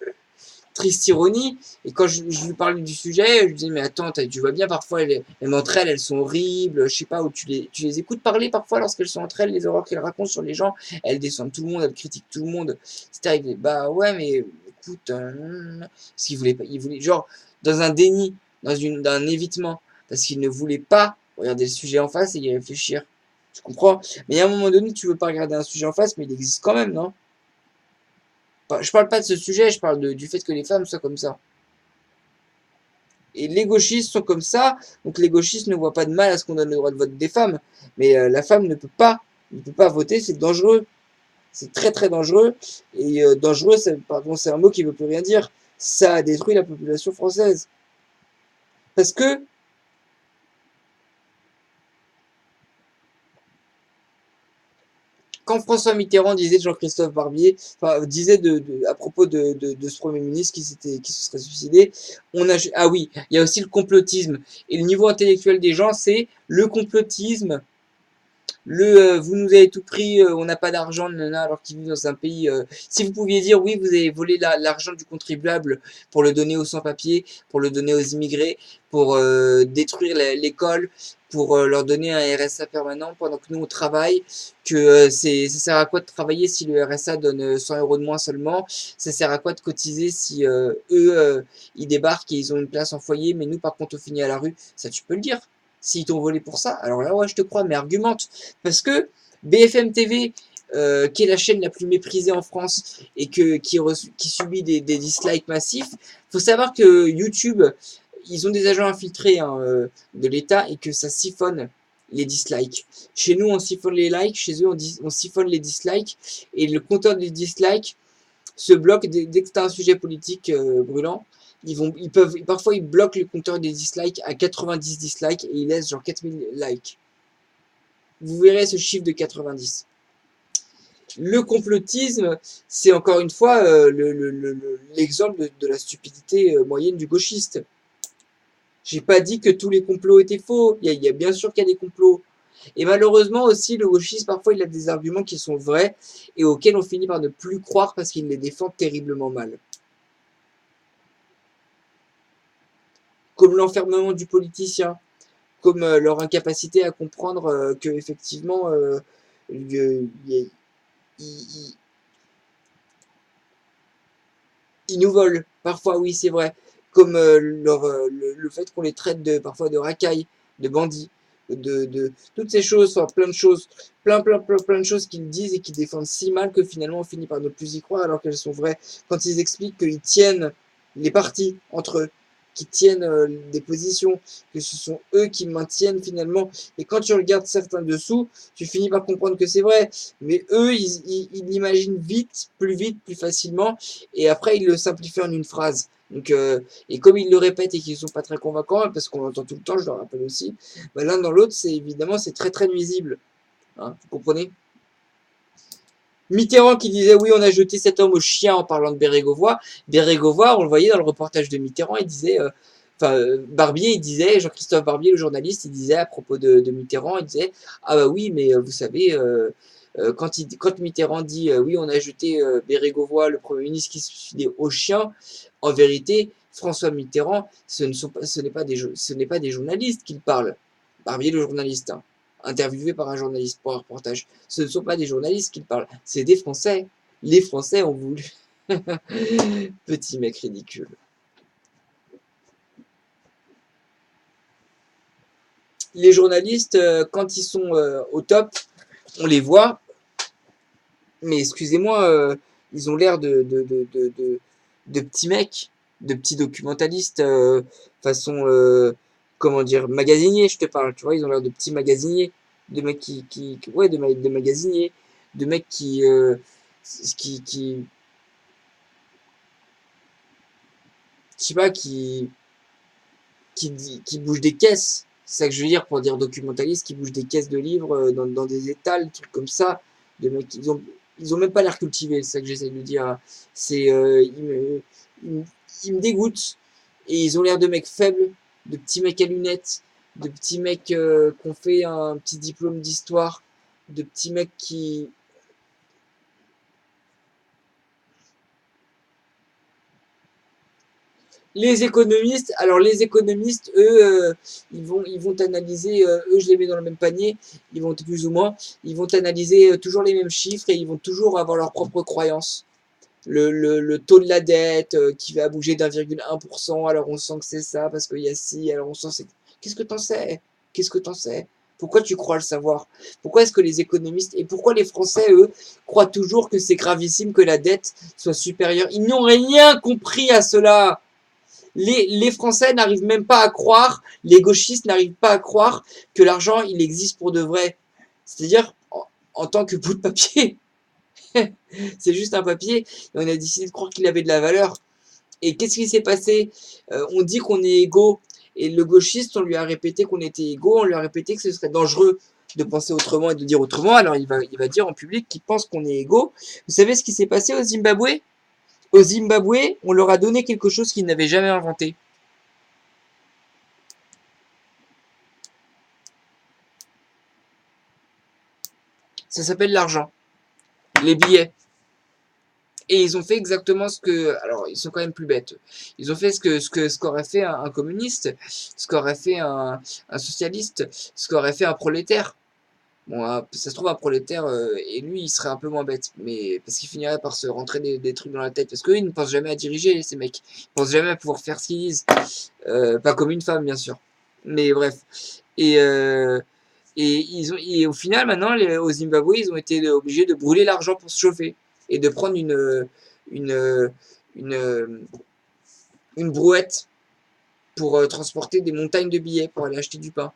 Speaker 1: triste ironie, et quand je lui parlais du sujet, je lui disais, mais attends, tu vois bien, parfois, même entre elles sont horribles, je sais pas, où tu les écoutes parler parfois lorsqu'elles sont entre elles, les horreurs qu'elles racontent sur les gens, elles descendent tout le monde, elles critiquent tout le monde. C'était arrivé, bah ouais, mais écoute, parce qu'il voulait pas, il voulait, genre, dans un déni, dans un évitement, parce qu'il ne voulait pas regarder le sujet en face et y réfléchir. Tu comprends? Mais à un moment donné, tu veux pas regarder un sujet en face, mais il existe quand même, non? Je parle pas de ce sujet, je parle du fait que les femmes soient comme ça. Et les gauchistes sont comme ça, donc les gauchistes ne voient pas de mal à ce qu'on donne le droit de vote des femmes. Mais la femme ne peut pas voter, c'est dangereux. C'est très très dangereux. Et dangereux, pardon, c'est un mot qui ne veut plus rien dire. Ça a détruit la population française. Parce que quand François Mitterrand disait de Jean-Christophe Barbier, enfin, disait à propos de ce Premier ministre qui se serait suicidé, ah oui, il y a aussi le complotisme. Et le niveau intellectuel des gens, c'est le complotisme Vous nous avez tout pris, on n'a pas d'argent, nanana, alors qu'ils vivent dans un pays. Si vous pouviez dire oui, vous avez volé l'argent du contribuable pour le donner aux sans-papiers, pour le donner aux immigrés, pour détruire l'école, pour leur donner un RSA permanent pendant que nous on travaille, que ça sert à quoi de travailler si le RSA donne 100 € de moins seulement, ça sert à quoi de cotiser si ils débarquent et ils ont une place en foyer, mais nous par contre on finit à la rue, ça tu peux le dire. S'ils t'ont volé pour ça, alors là ouais je te crois, mais argumente. Parce que BFM TV, qui est la chaîne la plus méprisée en France et qui subit des dislikes massifs, faut savoir que YouTube, ils ont des agents infiltrés hein, de l'État et que ça siphonne les dislikes. Chez nous, on siphonne les likes, chez eux, on siphonne les dislikes et le compteur des dislikes se bloque dès que tu as un sujet politique brûlant. Parfois, ils bloquent le compteur des dislikes à 90 dislikes et ils laissent genre 4000 likes. Vous verrez ce chiffre de 90. Le complotisme, c'est encore une fois l'exemple de la stupidité moyenne du gauchiste. J'ai pas dit que tous les complots étaient faux. Il y a bien sûr qu'il y a des complots. Et malheureusement aussi, le gauchiste, parfois, il a des arguments qui sont vrais et auxquels on finit par ne plus croire parce qu'il les défend terriblement mal. Comme l'enfermement du politicien, comme leur incapacité à comprendre que effectivement, ils nous volent. Parfois, oui, c'est vrai. Comme le fait qu'on les traite parfois de racailles, de bandits, de toutes ces choses, enfin, plein de choses, plein de choses qu'ils disent et qu'ils défendent si mal que finalement on finit par ne plus y croire alors qu'elles sont vraies. Quand ils expliquent qu'ils tiennent les partis entre eux, qui tiennent des positions, que ce sont eux qui maintiennent finalement. Et quand tu regardes certains dessous, tu finis par comprendre que c'est vrai. Mais eux, ils l'imaginent vite, plus facilement, et après ils le simplifient en une phrase. Donc, et comme ils le répètent et qu'ils sont pas très convaincants, parce qu'on l'entend tout le temps, je le rappelle aussi, bah, l'un dans l'autre, c'est évidemment c'est très nuisible. Hein, vous comprenez? Mitterrand qui disait oui, on a jeté cet homme au chien en parlant de Bérégovoy. Bérégovoy, on le voyait dans le reportage de Mitterrand, il disait, Barbier, il disait, Jean-Christophe Barbier, le journaliste, il disait à propos de Mitterrand, il disait, ah bah oui, mais vous savez, quand Mitterrand dit oui, on a jeté Bérégovoy, le Premier ministre qui se suicidait au chien, en vérité, François Mitterrand, ce n'est pas des journalistes qu'il parle. Barbier, le journaliste. Hein, interviewé par un journaliste pour un reportage. Ce ne sont pas des journalistes qui parlent, c'est des Français. Les Français ont voulu. Petit mec ridicule. Les journalistes, quand ils sont au top, on les voit, mais excusez-moi, ils ont l'air de petits mecs, de petits documentalistes, façon, comment dire, magasinier, je te parle, tu vois, ils ont l'air de petits magasiniers, de mecs ouais, de magasiniers, de mecs qui, qui, je sais pas, qui bougent des caisses, c'est ça que je veux dire pour dire documentaliste, qui bougent des caisses de livres dans des étals, des trucs comme ça, de mecs, ils ont même pas l'air cultivés, c'est ça que j'essaie de dire. C'est, ils, ils me dégoûtent et ils ont l'air de mecs faibles, de petits mecs à lunettes, de petits mecs qui ont fait un petit diplôme d'histoire, de petits mecs qui, les économistes, eux, ils vont analyser, eux, je les mets dans le même panier, ils vont plus ou moins, ils vont analyser toujours les mêmes chiffres et ils vont toujours avoir leurs propres croyances. Le taux de la dette qui va bouger d'1,1%, alors on sent que c'est ça, parce qu'il y a ci, alors on sent c'est... Qu'est-ce que t'en sais? Qu'est-ce que t'en sais? Pourquoi tu crois le savoir? Pourquoi est-ce que les économistes, et pourquoi les Français, eux, croient toujours que c'est gravissime que la dette soit supérieure? Ils n'ont rien compris à cela! Les Français n'arrivent même pas à croire, les gauchistes n'arrivent pas à croire que l'argent, il existe pour de vrai. C'est-à-dire en tant que bout de papier. C'est juste un papier et on a décidé de croire qu'il avait de la valeur. Et qu'est-ce qui s'est passé? On dit qu'on est égaux. Et le gauchiste, on lui a répété qu'on était égaux, on lui a répété que ce serait dangereux de penser autrement et de dire autrement. Alors il va dire en public qu'il pense qu'on est égaux. Vous savez ce qui s'est passé au Zimbabwe? Au Zimbabwe, on leur a donné quelque chose qu'ils n'avaient jamais inventé. Ça s'appelle l'argent. Les billets. Et ils ont fait exactement ce que... Alors, ils sont quand même plus bêtes. Ils ont fait ce qu'aurait fait un communiste, ce qu'aurait fait un socialiste, ce qu'aurait fait un prolétaire. Bon, ça se trouve, un prolétaire, et lui, il serait un peu moins bête. Mais parce qu'il finirait par se rentrer des trucs dans la tête. Parce qu'eux, ils ne pensent jamais à diriger, ces mecs. Ils pensent jamais à pouvoir faire ce qu'ils disent. Pas comme une femme, bien sûr. Mais bref. Et, et au final, maintenant, au Zimbabwe, ils ont été obligés de brûler l'argent pour se chauffer. Et de prendre une, une, une brouette pour transporter des montagnes de billets pour aller acheter du pain.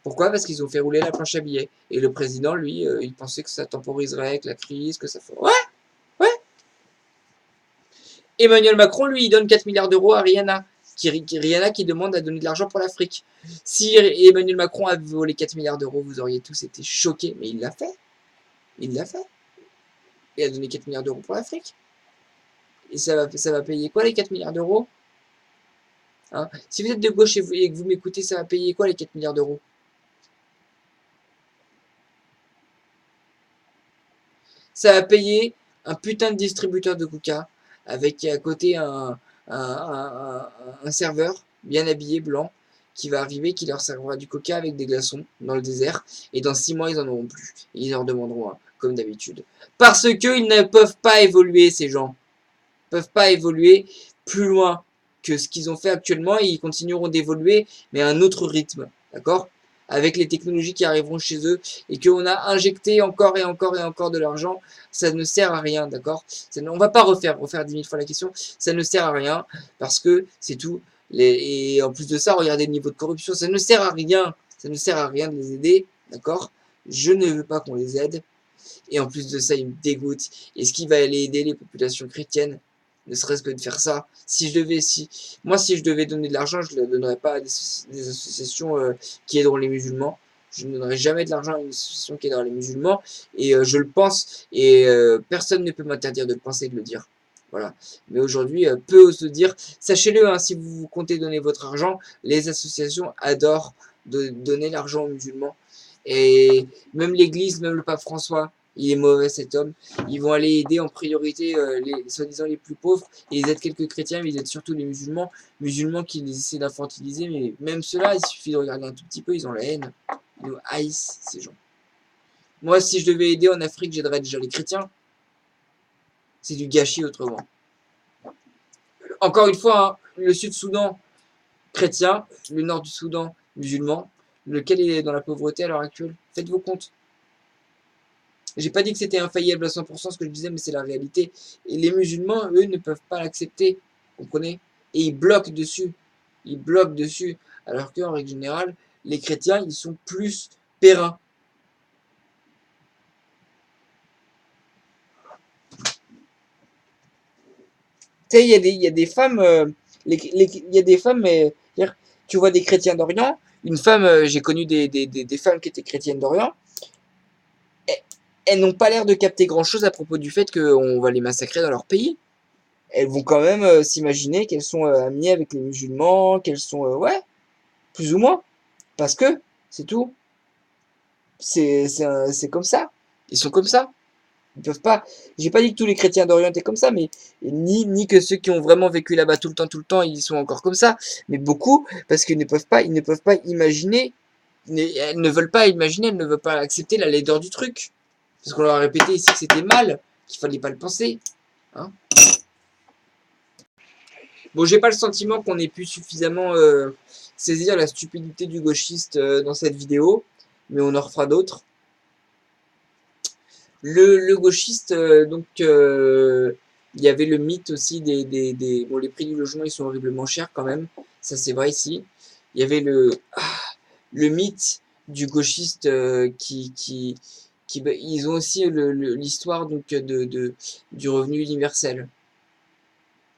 Speaker 1: Pourquoi? Parce qu'ils ont fait rouler la planche à billets. Et le président, lui, il pensait que ça temporiserait avec la crise, que ça ferait... Ouais, ouais. Emmanuel Macron, lui, il donne 4 milliards d'euros à Rihanna. Rihanna qui demande à donner de l'argent pour l'Afrique. Si Emmanuel Macron avait volé 4 milliards d'euros, vous auriez tous été choqués. Mais il l'a fait. Il l'a fait. Il a donné 4 milliards d'euros pour l'Afrique. Et ça va payer quoi les 4 milliards d'euros, hein? Si vous êtes de gauche et que vous m'écoutez, ça va payer quoi les 4 milliards d'euros? Ça va payer un putain de distributeur de coca avec à côté un serveur bien habillé, blanc, qui va arriver, qui leur servira du coca avec des glaçons dans le désert. Et dans 6 mois, ils en auront plus. Et ils en demanderont un, comme d'habitude. Parce qu'ils ne peuvent pas évoluer, ces gens. Ils ne peuvent pas évoluer plus loin que ce qu'ils ont fait actuellement. Et ils continueront d'évoluer, mais à un autre rythme. D'accord? Avec les technologies qui arriveront chez eux et qu'on a injecté encore et encore et encore de l'argent, ça ne sert à rien, d'accord? On va pas refaire 10 000 fois la question, ça ne sert à rien parce que c'est tout. Et en plus de ça, regardez le niveau de corruption, ça ne sert à rien, ça ne sert à rien de les aider, d'accord? Je ne veux pas qu'on les aide. Et en plus de ça, il me dégoûte. Est-ce qu'il va aller aider les populations chrétiennes? Ne serait-ce que de faire ça. Moi, si je devais donner de l'argent, je ne le donnerais pas à des associations qui aideront les musulmans. Je ne donnerai jamais de l'argent à une association qui aidera les musulmans. Et je le pense. Et personne ne peut m'interdire de le penser et de le dire. Voilà. Mais aujourd'hui, peu osent le dire. Sachez-le, hein, si vous comptez donner votre argent, les associations adorent de donner l'argent aux musulmans. Et même l'Église, même le pape François, il est mauvais cet homme. Ils vont aller aider en priorité les soi-disant les plus pauvres. Et ils aident quelques chrétiens, mais ils aident surtout les musulmans. Musulmans qui les essaient d'infantiliser, mais même ceux-là, il suffit de regarder un tout petit peu, ils ont la haine. Ils nous haïssent, ces gens. Moi, si je devais aider en Afrique, j'aiderais déjà les chrétiens. C'est du gâchis autrement. Encore une fois, hein, le Sud-Soudan, chrétien, le nord du Soudan, musulman. Lequel est dans la pauvreté à l'heure actuelle? Faites vos comptes. J'ai pas dit que c'était infaillible à 100% ce que je disais, mais c'est la réalité. Et les musulmans, eux, ne peuvent pas l'accepter. Vous comprenez? Et ils bloquent dessus. Ils bloquent dessus. Alors qu'en règle générale, les chrétiens, ils sont plus pérennes. Tu sais, il y a des femmes, il y a des femmes, mais tu vois des chrétiens d'Orient. Une femme, j'ai connu des femmes qui étaient chrétiennes d'Orient. Elles n'ont pas l'air de capter grand-chose à propos du fait qu'on va les massacrer dans leur pays. Elles vont quand même s'imaginer qu'elles sont amies avec les musulmans, qu'elles sont... ouais, plus ou moins. Parce que, c'est tout. C'est comme ça. Ils sont comme ça. Ils peuvent pas... J'ai pas dit que tous les chrétiens d'Orient étaient comme ça, mais ni que ceux qui ont vraiment vécu là-bas tout le temps, ils sont encore comme ça. Mais beaucoup, parce qu'ils ne peuvent pas imaginer... Elles ne veulent pas imaginer, elles ne veulent pas accepter la laideur du truc. Parce qu'on leur a répété ici que c'était mal, qu'il fallait pas le penser. Hein. Bon, j'ai pas le sentiment qu'on ait pu suffisamment saisir la stupidité du gauchiste dans cette vidéo, mais on en refera d'autres. Le gauchiste, il y avait le mythe aussi Bon, les prix du logement, ils sont horriblement chers quand même, ça c'est vrai ici. Il y avait le mythe du gauchiste ils ont aussi l'histoire donc du revenu universel.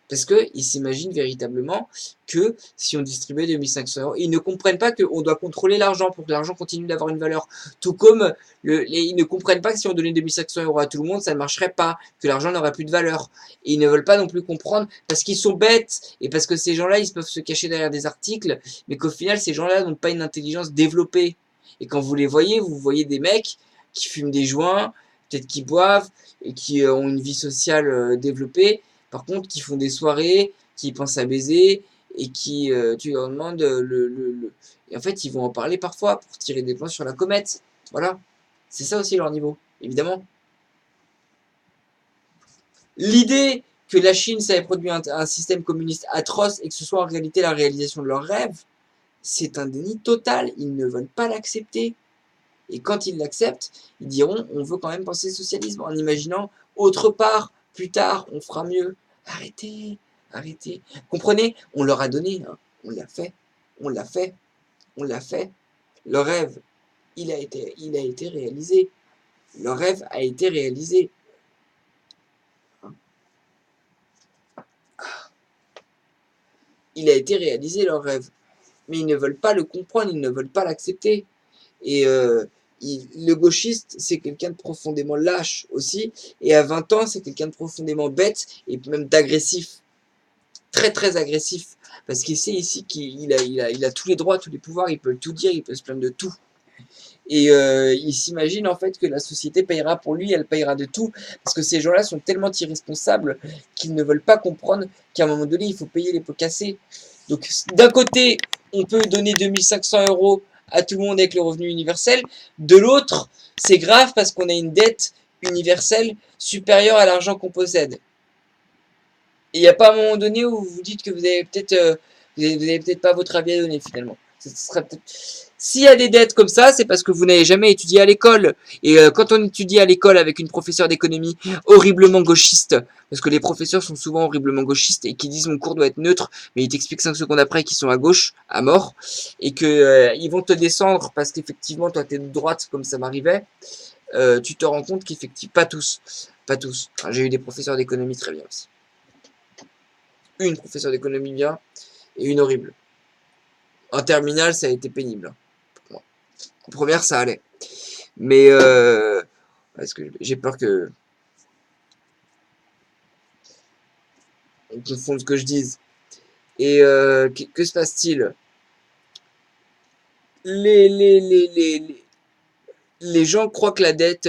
Speaker 1: Parce qu'ils s'imaginent véritablement que si on distribuait 2500 €, ils ne comprennent pas qu'on doit contrôler l'argent pour que l'argent continue d'avoir une valeur. Tout comme ils ne comprennent pas que si on donnait 2500 € à tout le monde, ça ne marcherait pas, que l'argent n'aurait plus de valeur. Et ils ne veulent pas non plus comprendre parce qu'ils sont bêtes et parce que ces gens-là, ils peuvent se cacher derrière des articles, mais qu'au final, ces gens-là n'ont pas une intelligence développée. Et quand vous les voyez, vous voyez des mecs qui fument des joints, peut-être qui boivent, et qui ont une vie sociale développée. Par contre, qui font des soirées, qui pensent à baiser, et qui, tu leur demandes Et en fait, ils vont en parler parfois pour tirer des plans sur la comète. Voilà. C'est ça aussi leur niveau, évidemment. L'idée que la Chine savait produire un système communiste atroce et que ce soit en réalité la réalisation de leurs rêves, c'est un déni total. Ils ne veulent pas l'accepter. Et quand ils l'acceptent, ils diront on veut quand même penser socialisme en imaginant autre part, plus tard, on fera mieux. Arrêtez, arrêtez. Comprenez, on leur a donné, hein. On l'a fait, on l'a fait, on l'a fait. Le rêve, il a été réalisé. Le rêve a été réalisé. Il a été réalisé, leur rêve. Mais ils ne veulent pas le comprendre, ils ne veulent pas l'accepter. Et le gauchiste, c'est quelqu'un de profondément lâche aussi. Et à 20 ans, c'est quelqu'un de profondément bête et même d'agressif. Très très agressif. Parce qu'il sait ici qu'il a tous les droits, tous les pouvoirs, il peut tout dire, il peut se plaindre de tout. Et il s'imagine en fait que la société payera pour lui, elle payera de tout. Parce que ces gens-là sont tellement irresponsables qu'ils ne veulent pas comprendre qu'à un moment donné, il faut payer les pots cassés. Donc d'un côté, on peut donner 2500 € à tout le monde avec le revenu universel. De l'autre, c'est grave parce qu'on a une dette universelle supérieure à l'argent qu'on possède. Et il n'y a pas un moment donné où vous dites que vous avez peut-être pas votre avis à donner finalement. Ce serait peut-être... S'il y a des dettes comme ça, c'est parce que vous n'avez jamais étudié à l'école. Et quand on étudie à l'école avec une professeure d'économie horriblement gauchiste, parce que les professeurs sont souvent horriblement gauchistes et qui disent mon cours doit être neutre, mais ils t'expliquent 5 secondes après qu'ils sont à gauche, à mort, et que ils vont te descendre parce qu'effectivement toi t'es de droite comme ça m'arrivait, tu te rends compte qu'effectivement, pas tous. Enfin, j'ai eu des professeurs d'économie très bien aussi. Une professeure d'économie bien et une horrible. En terminale, ça a été pénible. Pour moi. En première, ça allait. Mais parce que j'ai peur que on confonde ce que je dise. Et que se passe-t-il? Les gens croient que la dette,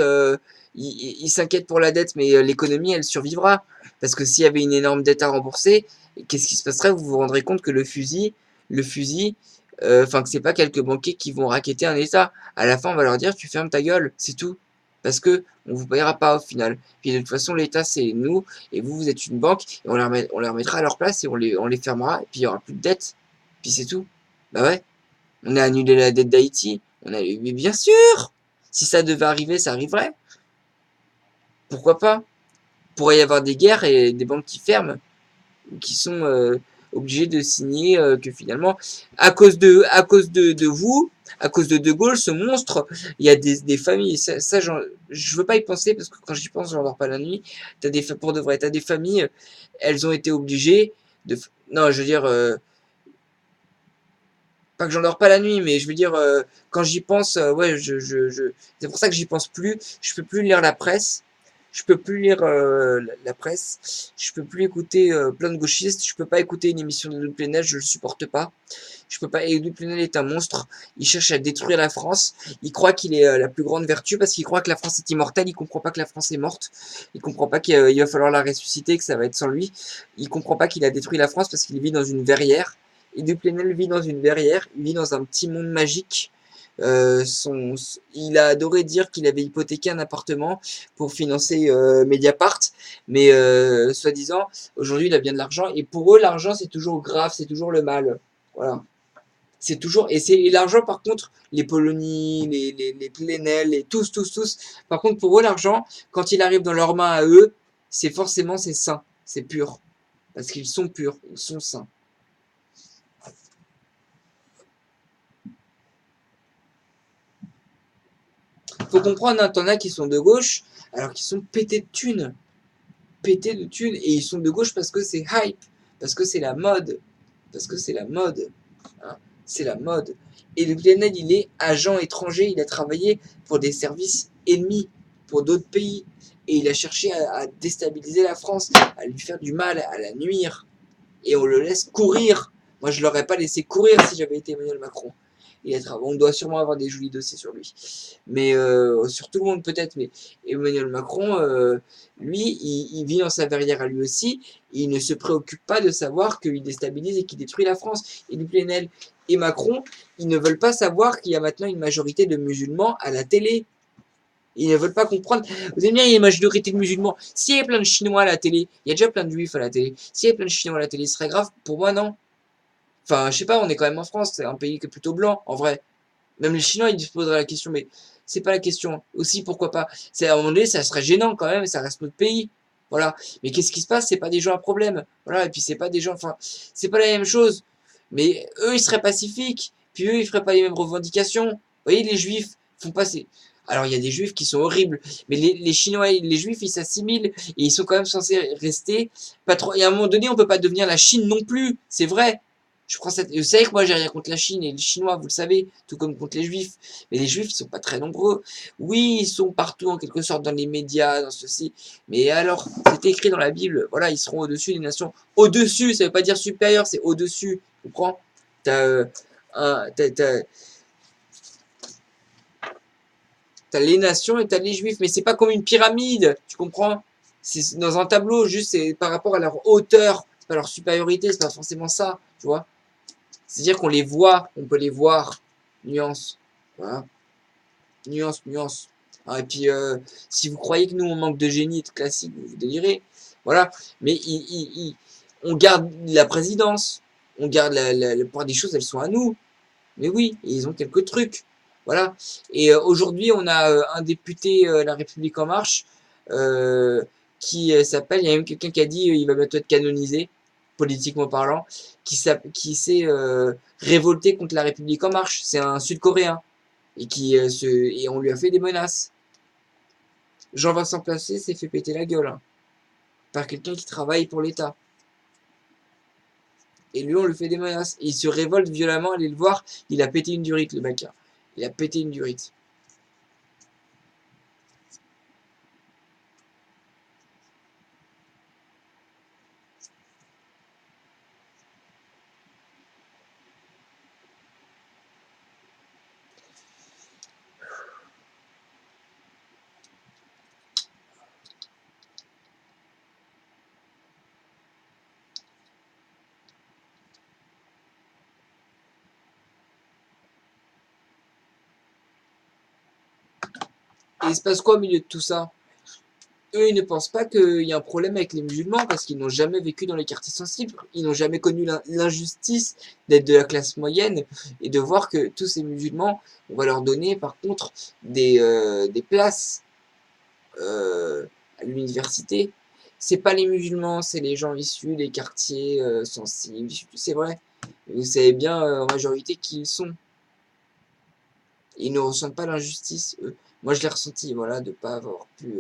Speaker 1: ils s'inquiètent pour la dette, mais l'économie, elle survivra. Parce que s'il y avait une énorme dette à rembourser, qu'est-ce qui se passerait? Vous vous rendrez compte que le fusil, enfin que c'est pas quelques banquiers qui vont racketter un État. À la fin, on va leur dire, tu fermes ta gueule, c'est tout. Parce que on vous payera pas au final. Puis de toute façon, l'État, c'est nous, et vous êtes une banque, et on les remettra à leur place, et on les fermera, et puis il y aura plus de dette. Puis c'est tout. Bah ouais. On a annulé la dette d'Haïti. Mais bien sûr! Si ça devait arriver, ça arriverait. Pourquoi pas? Il pourrait y avoir des guerres et des banques qui ferment, qui sont obligées de signer que finalement, à cause de vous, à cause de Gaulle, ce monstre, il y a des familles. Ça je veux pas y penser parce que quand j'y pense, j'en dors pas la nuit. Pour de vrai, t'as des familles, elles ont été obligées de. Non, je veux dire. Pas que j'en dors pas la nuit, mais je veux dire, quand j'y pense, ouais, c'est pour ça que j'y pense plus. Je peux plus lire la presse. Je peux plus lire la presse. Je peux plus écouter plein de gauchistes. Je peux pas écouter une émission de Louis Plenel. Je le supporte pas. Je peux pas. Et Louis Plenel est un monstre. Il cherche à détruire la France. Il croit qu'il est la plus grande vertu parce qu'il croit que la France est immortelle. Il comprend pas que la France est morte. Il comprend pas qu'il va falloir la ressusciter, que ça va être sans lui. Il comprend pas qu'il a détruit la France parce qu'il vit dans une verrière. Et Duplenel vit dans une verrière, il vit dans un petit monde magique. Il a adoré dire qu'il avait hypothéqué un appartement pour financer Mediapart, mais soi-disant, aujourd'hui il a bien de l'argent, et pour eux l'argent c'est toujours grave, c'est toujours le mal. Voilà. C'est toujours, et l'argent par contre, les Polonies, les Plenel, tous, par contre pour eux l'argent, quand il arrive dans leurs mains à eux, c'est sain, c'est pur. Parce qu'ils sont purs, ils sont sains. Faut comprendre, hein, t'en as qui sont de gauche, alors qu'ils sont pétés de thunes, et ils sont de gauche parce que c'est hype, parce que c'est la mode, parce que c'est la mode, hein, c'est la mode. Et le Glenel, il est agent étranger, il a travaillé pour des services ennemis, pour d'autres pays, et il a cherché à déstabiliser la France, à lui faire du mal, à la nuire, et on le laisse courir. Moi, je l'aurais pas laissé courir si j'avais été Emmanuel Macron. on doit sûrement avoir des jolis dossiers sur lui. Mais sur tout le monde peut-être, mais Emmanuel Macron, lui, il vit dans sa verrière à lui aussi. Il ne se préoccupe pas de savoir qu'il déstabilise et qu'il détruit la France. Et du Plenel et Macron, ils ne veulent pas savoir qu'il y a maintenant une majorité de musulmans à la télé. Ils ne veulent pas comprendre. Vous aimez bien, il y a une majorité de musulmans. S'il y avait plein de Chinois à la télé, il y a déjà plein de Juifs à la télé. S'il y avait plein de Chinois à la télé, ce serait grave. Pour moi, non. Enfin, je sais pas, on est quand même en France, c'est un pays qui est plutôt blanc, en vrai. Même les Chinois, ils se poseraient la question, mais c'est pas la question. Aussi, pourquoi pas? C'est à un moment donné, ça serait gênant quand même, ça reste notre pays. Voilà. Mais qu'est-ce qui se passe? C'est pas des gens à problème. Voilà. Et puis c'est pas des gens, enfin, c'est pas la même chose. Mais eux, ils seraient pacifiques. Puis eux, ils feraient pas les mêmes revendications. Vous voyez, les Juifs font pas ces... Alors, il y a des Juifs qui sont horribles, mais les Chinois et les Juifs, ils s'assimilent et ils sont quand même censés rester pas trop. Et à un moment donné, on peut pas devenir la Chine non plus. C'est vrai. Je prends cette... Vous savez que moi j'ai rien contre la Chine et les Chinois, vous le savez, tout comme contre les Juifs. Mais les Juifs, ils sont pas très nombreux. Oui, ils sont partout en quelque sorte dans les médias, dans ceci. Mais alors, c'est écrit dans la Bible. Voilà, ils seront au-dessus des nations. Au-dessus, ça veut pas dire supérieur, c'est au-dessus. Tu comprends? T'as t'as les nations et t'as les Juifs, mais c'est pas comme une pyramide. Tu comprends? C'est dans un tableau, juste c'est par rapport à leur hauteur, c'est pas leur supériorité, c'est pas forcément ça, tu vois. C'est-à-dire qu'on les voit, on peut les voir. Nuance. Voilà. Nuance, nuance. Ah, et puis, si vous croyez que nous, on manque de génie et de classique, vous délirez. Voilà. Mais on garde la présidence. On garde la plupart des choses, elles sont à nous. Mais oui, ils ont quelques trucs. Voilà. Et aujourd'hui, on a un député La République En Marche qui s'appelle, il y a même quelqu'un qui a dit il va bientôt être canonisé, politiquement parlant, qui s'est révolté contre La République En Marche. C'est un Sud-Coréen. Et on lui a fait des menaces. Jean-Vincent Placé s'est fait péter la gueule, hein, par quelqu'un qui travaille pour l'État. Et lui, on lui fait des menaces. Et il se révolte violemment, allez le voir, il a pété une durite, le mec. Il a pété une durite. Et il se passe quoi au milieu de tout ça? Eux, ils ne pensent pas qu'il y a un problème avec les musulmans parce qu'ils n'ont jamais vécu dans les quartiers sensibles. Ils n'ont jamais connu l'injustice d'être de la classe moyenne et de voir que tous ces musulmans, on va leur donner par contre des places à l'université. C'est pas les musulmans, c'est les gens issus des quartiers sensibles. C'est vrai. Vous savez bien en majorité qui ils sont. Ils ne ressentent pas l'injustice, eux. Moi, je l'ai ressenti, voilà, de pas avoir pu.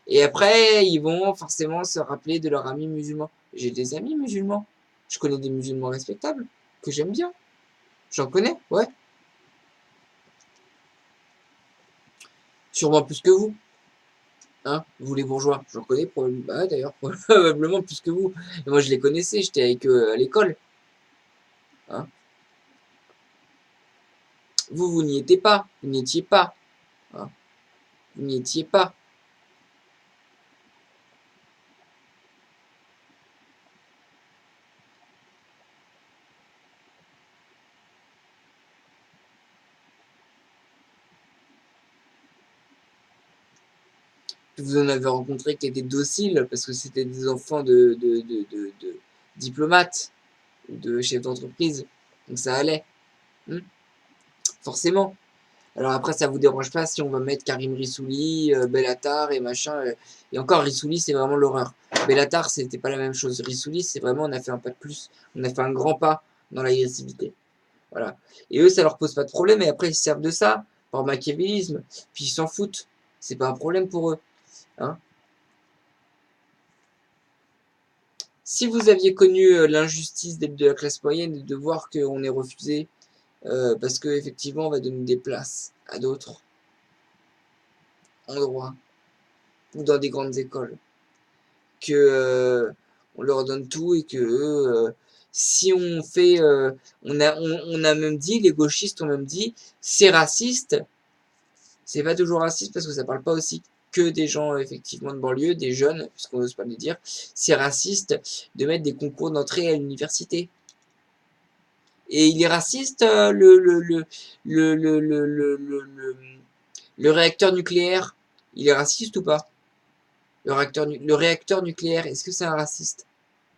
Speaker 1: Et après, ils vont forcément se rappeler de leurs amis musulmans. J'ai des amis musulmans. Je connais des musulmans respectables que j'aime bien. J'en connais, ouais. Sûrement plus que vous, hein, vous les bourgeois. J'en connais probablement, bah, d'ailleurs, probablement plus que vous. Et moi, je les connaissais, j'étais avec eux à l'école, hein. Vous, vous n'y étiez pas. Vous n'y étiez pas, hein. Vous n'y étiez pas. Vous en avez rencontré qui étaient dociles parce que c'était des enfants de diplomates ou de chefs d'entreprise. Donc ça allait, hein, forcément. Alors après, ça vous dérange pas si on va mettre Karim Rissouli, Bellatar et machin. Et encore, Rissouli, c'est vraiment l'horreur. Bellatar, c'était pas la même chose. Rissouli, c'est vraiment, on a fait un pas de plus. On a fait un grand pas dans l'agressivité. Voilà. Et eux, ça leur pose pas de problème. Et après, ils se servent de ça, par machiavélisme. Puis ils s'en foutent. C'est pas un problème pour eux, hein. Si vous aviez connu l'injustice d'être de la classe moyenne et de voir qu'on est refusé, parce qu'effectivement, on va donner des places à d'autres endroits ou dans des grandes écoles, que on leur donne tout et que eux, Si on fait, on a même dit, les gauchistes ont même dit, c'est raciste. C'est pas toujours raciste parce que ça parle pas aussi que des gens effectivement de banlieue, des jeunes, puisqu'on n'ose pas le dire. C'est raciste de mettre des concours d'entrée à l'université. Et il est raciste le réacteur nucléaire. Il est raciste ou pas? Le réacteur nucléaire, est-ce que c'est un raciste?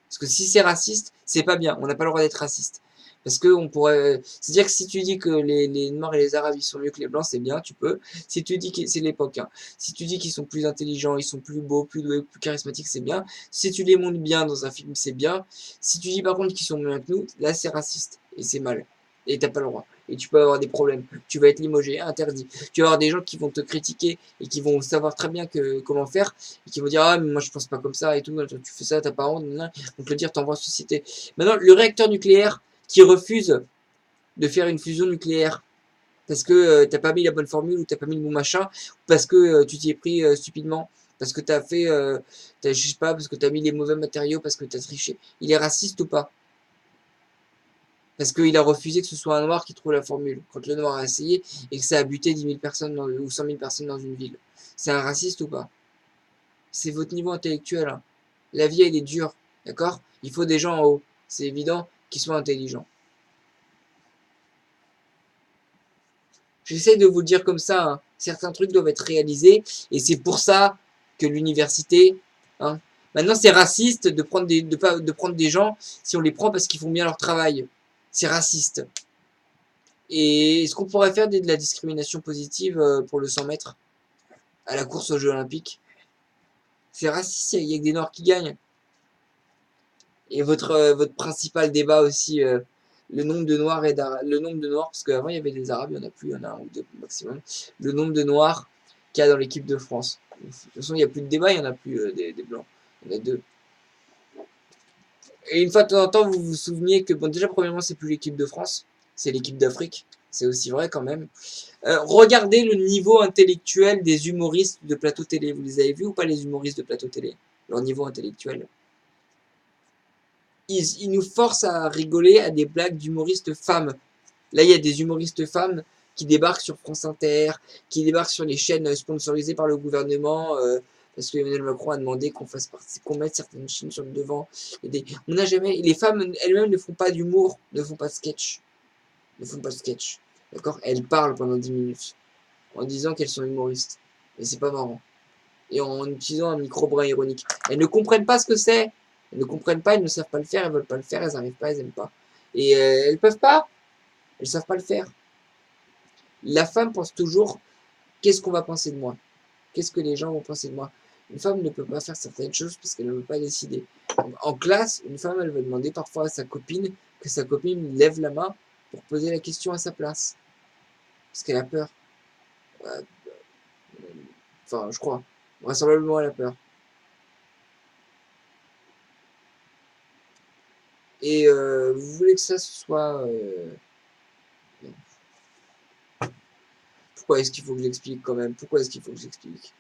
Speaker 1: Parce que si c'est raciste, c'est pas bien. On n'a pas le droit d'être raciste. Parce que on pourrait. C'est-à-dire que si tu dis que les Noirs et les Arabes ils sont mieux que les Blancs, c'est bien, tu peux. Si tu dis que c'est l'époque, hein. Si tu dis qu'ils sont plus intelligents, ils sont plus beaux, plus doués, plus charismatiques, c'est bien. Si tu les montres bien dans un film, c'est bien. Si tu dis par contre qu'ils sont mieux que nous, là c'est raciste. Et c'est mal. Et t'as pas le droit. Et tu peux avoir des problèmes. Tu vas être limogé, interdit. Tu vas avoir des gens qui vont te critiquer et qui vont savoir très bien comment faire et qui vont dire ah mais moi je pense pas comme ça et tout. Tu fais ça, t'as pas honte. On te le dire, t'envoies société. Maintenant le réacteur nucléaire qui refuse de faire une fusion nucléaire parce que t'as pas mis la bonne formule ou t'as pas mis le bon machin, parce que tu t'y es pris stupidement, parce que t'as fait, je sais pas, parce que t'as mis les mauvais matériaux, parce que t'as triché. Il est raciste ou pas? Parce qu'il a refusé que ce soit un noir qui trouve la formule, quand le noir a essayé et que ça a buté 10 000 personnes ou 100 000 personnes dans une ville. C'est un raciste ou pas? C'est votre niveau intellectuel. Hein. La vie, elle est dure, d'accord? Il faut des gens en haut, c'est évident, qui soient intelligents. J'essaie de vous le dire comme ça, hein. Certains trucs doivent être réalisés, et c'est pour ça que l'université, hein. Maintenant c'est raciste de prendre des gens si on les prend parce qu'ils font bien leur travail. C'est raciste. Et est-ce qu'on pourrait faire de la discrimination positive pour le 100 mètres à la course aux Jeux Olympiques? C'est raciste, il y a que des Noirs qui gagnent. Et votre principal débat aussi, le nombre de Noirs le nombre de Noirs, parce qu'avant il y avait des Arabes, il n'y en a plus, il y en a un ou deux maximum. Le nombre de Noirs qu'il y a dans l'équipe de France. De toute façon, il n'y a plus de débat, il n'y en a plus des Blancs. Il y en a deux. Et une fois de temps en temps, vous vous souveniez que, bon, déjà, premièrement, c'est plus l'équipe de France, c'est l'équipe d'Afrique. C'est aussi vrai quand même. Regardez le niveau intellectuel des humoristes de plateau télé. Vous les avez vus ou pas, les humoristes de plateau télé? Leur niveau intellectuel. Ils nous forcent à rigoler à des blagues d'humoristes femmes. Là, il y a des humoristes femmes qui débarquent sur France Inter, qui débarquent sur les chaînes sponsorisées par le gouvernement, parce que Emmanuel Macron a demandé qu'on mette certaines chaînes sur le devant. On n'a jamais, les femmes elles-mêmes ne font pas d'humour, ne font pas de sketch, ne font pas de sketch. D'accord? Elles parlent pendant 10 minutes en disant qu'elles sont humoristes. Mais c'est pas marrant. Et en utilisant un micro-brin ironique. Elles ne comprennent pas ce que c'est. Elles ne comprennent pas, elles ne savent pas le faire, elles veulent pas le faire, elles n'arrivent pas, elles aiment pas. Et elles peuvent pas, elles savent pas le faire. La femme pense toujours, qu'est-ce qu'on va penser de moi? Qu'est-ce que les gens vont penser de moi? Une femme ne peut pas faire certaines choses parce qu'elle ne veut pas décider. En classe, une femme, elle va demander parfois à sa copine que sa copine lève la main pour poser la question à sa place. Parce qu'elle a peur. Enfin, je crois. Vraisemblablement, elle a peur. Et vous voulez que ça soit... Pourquoi est-ce qu'il faut que j'explique quand même? Pourquoi est-ce qu'il faut que j'explique?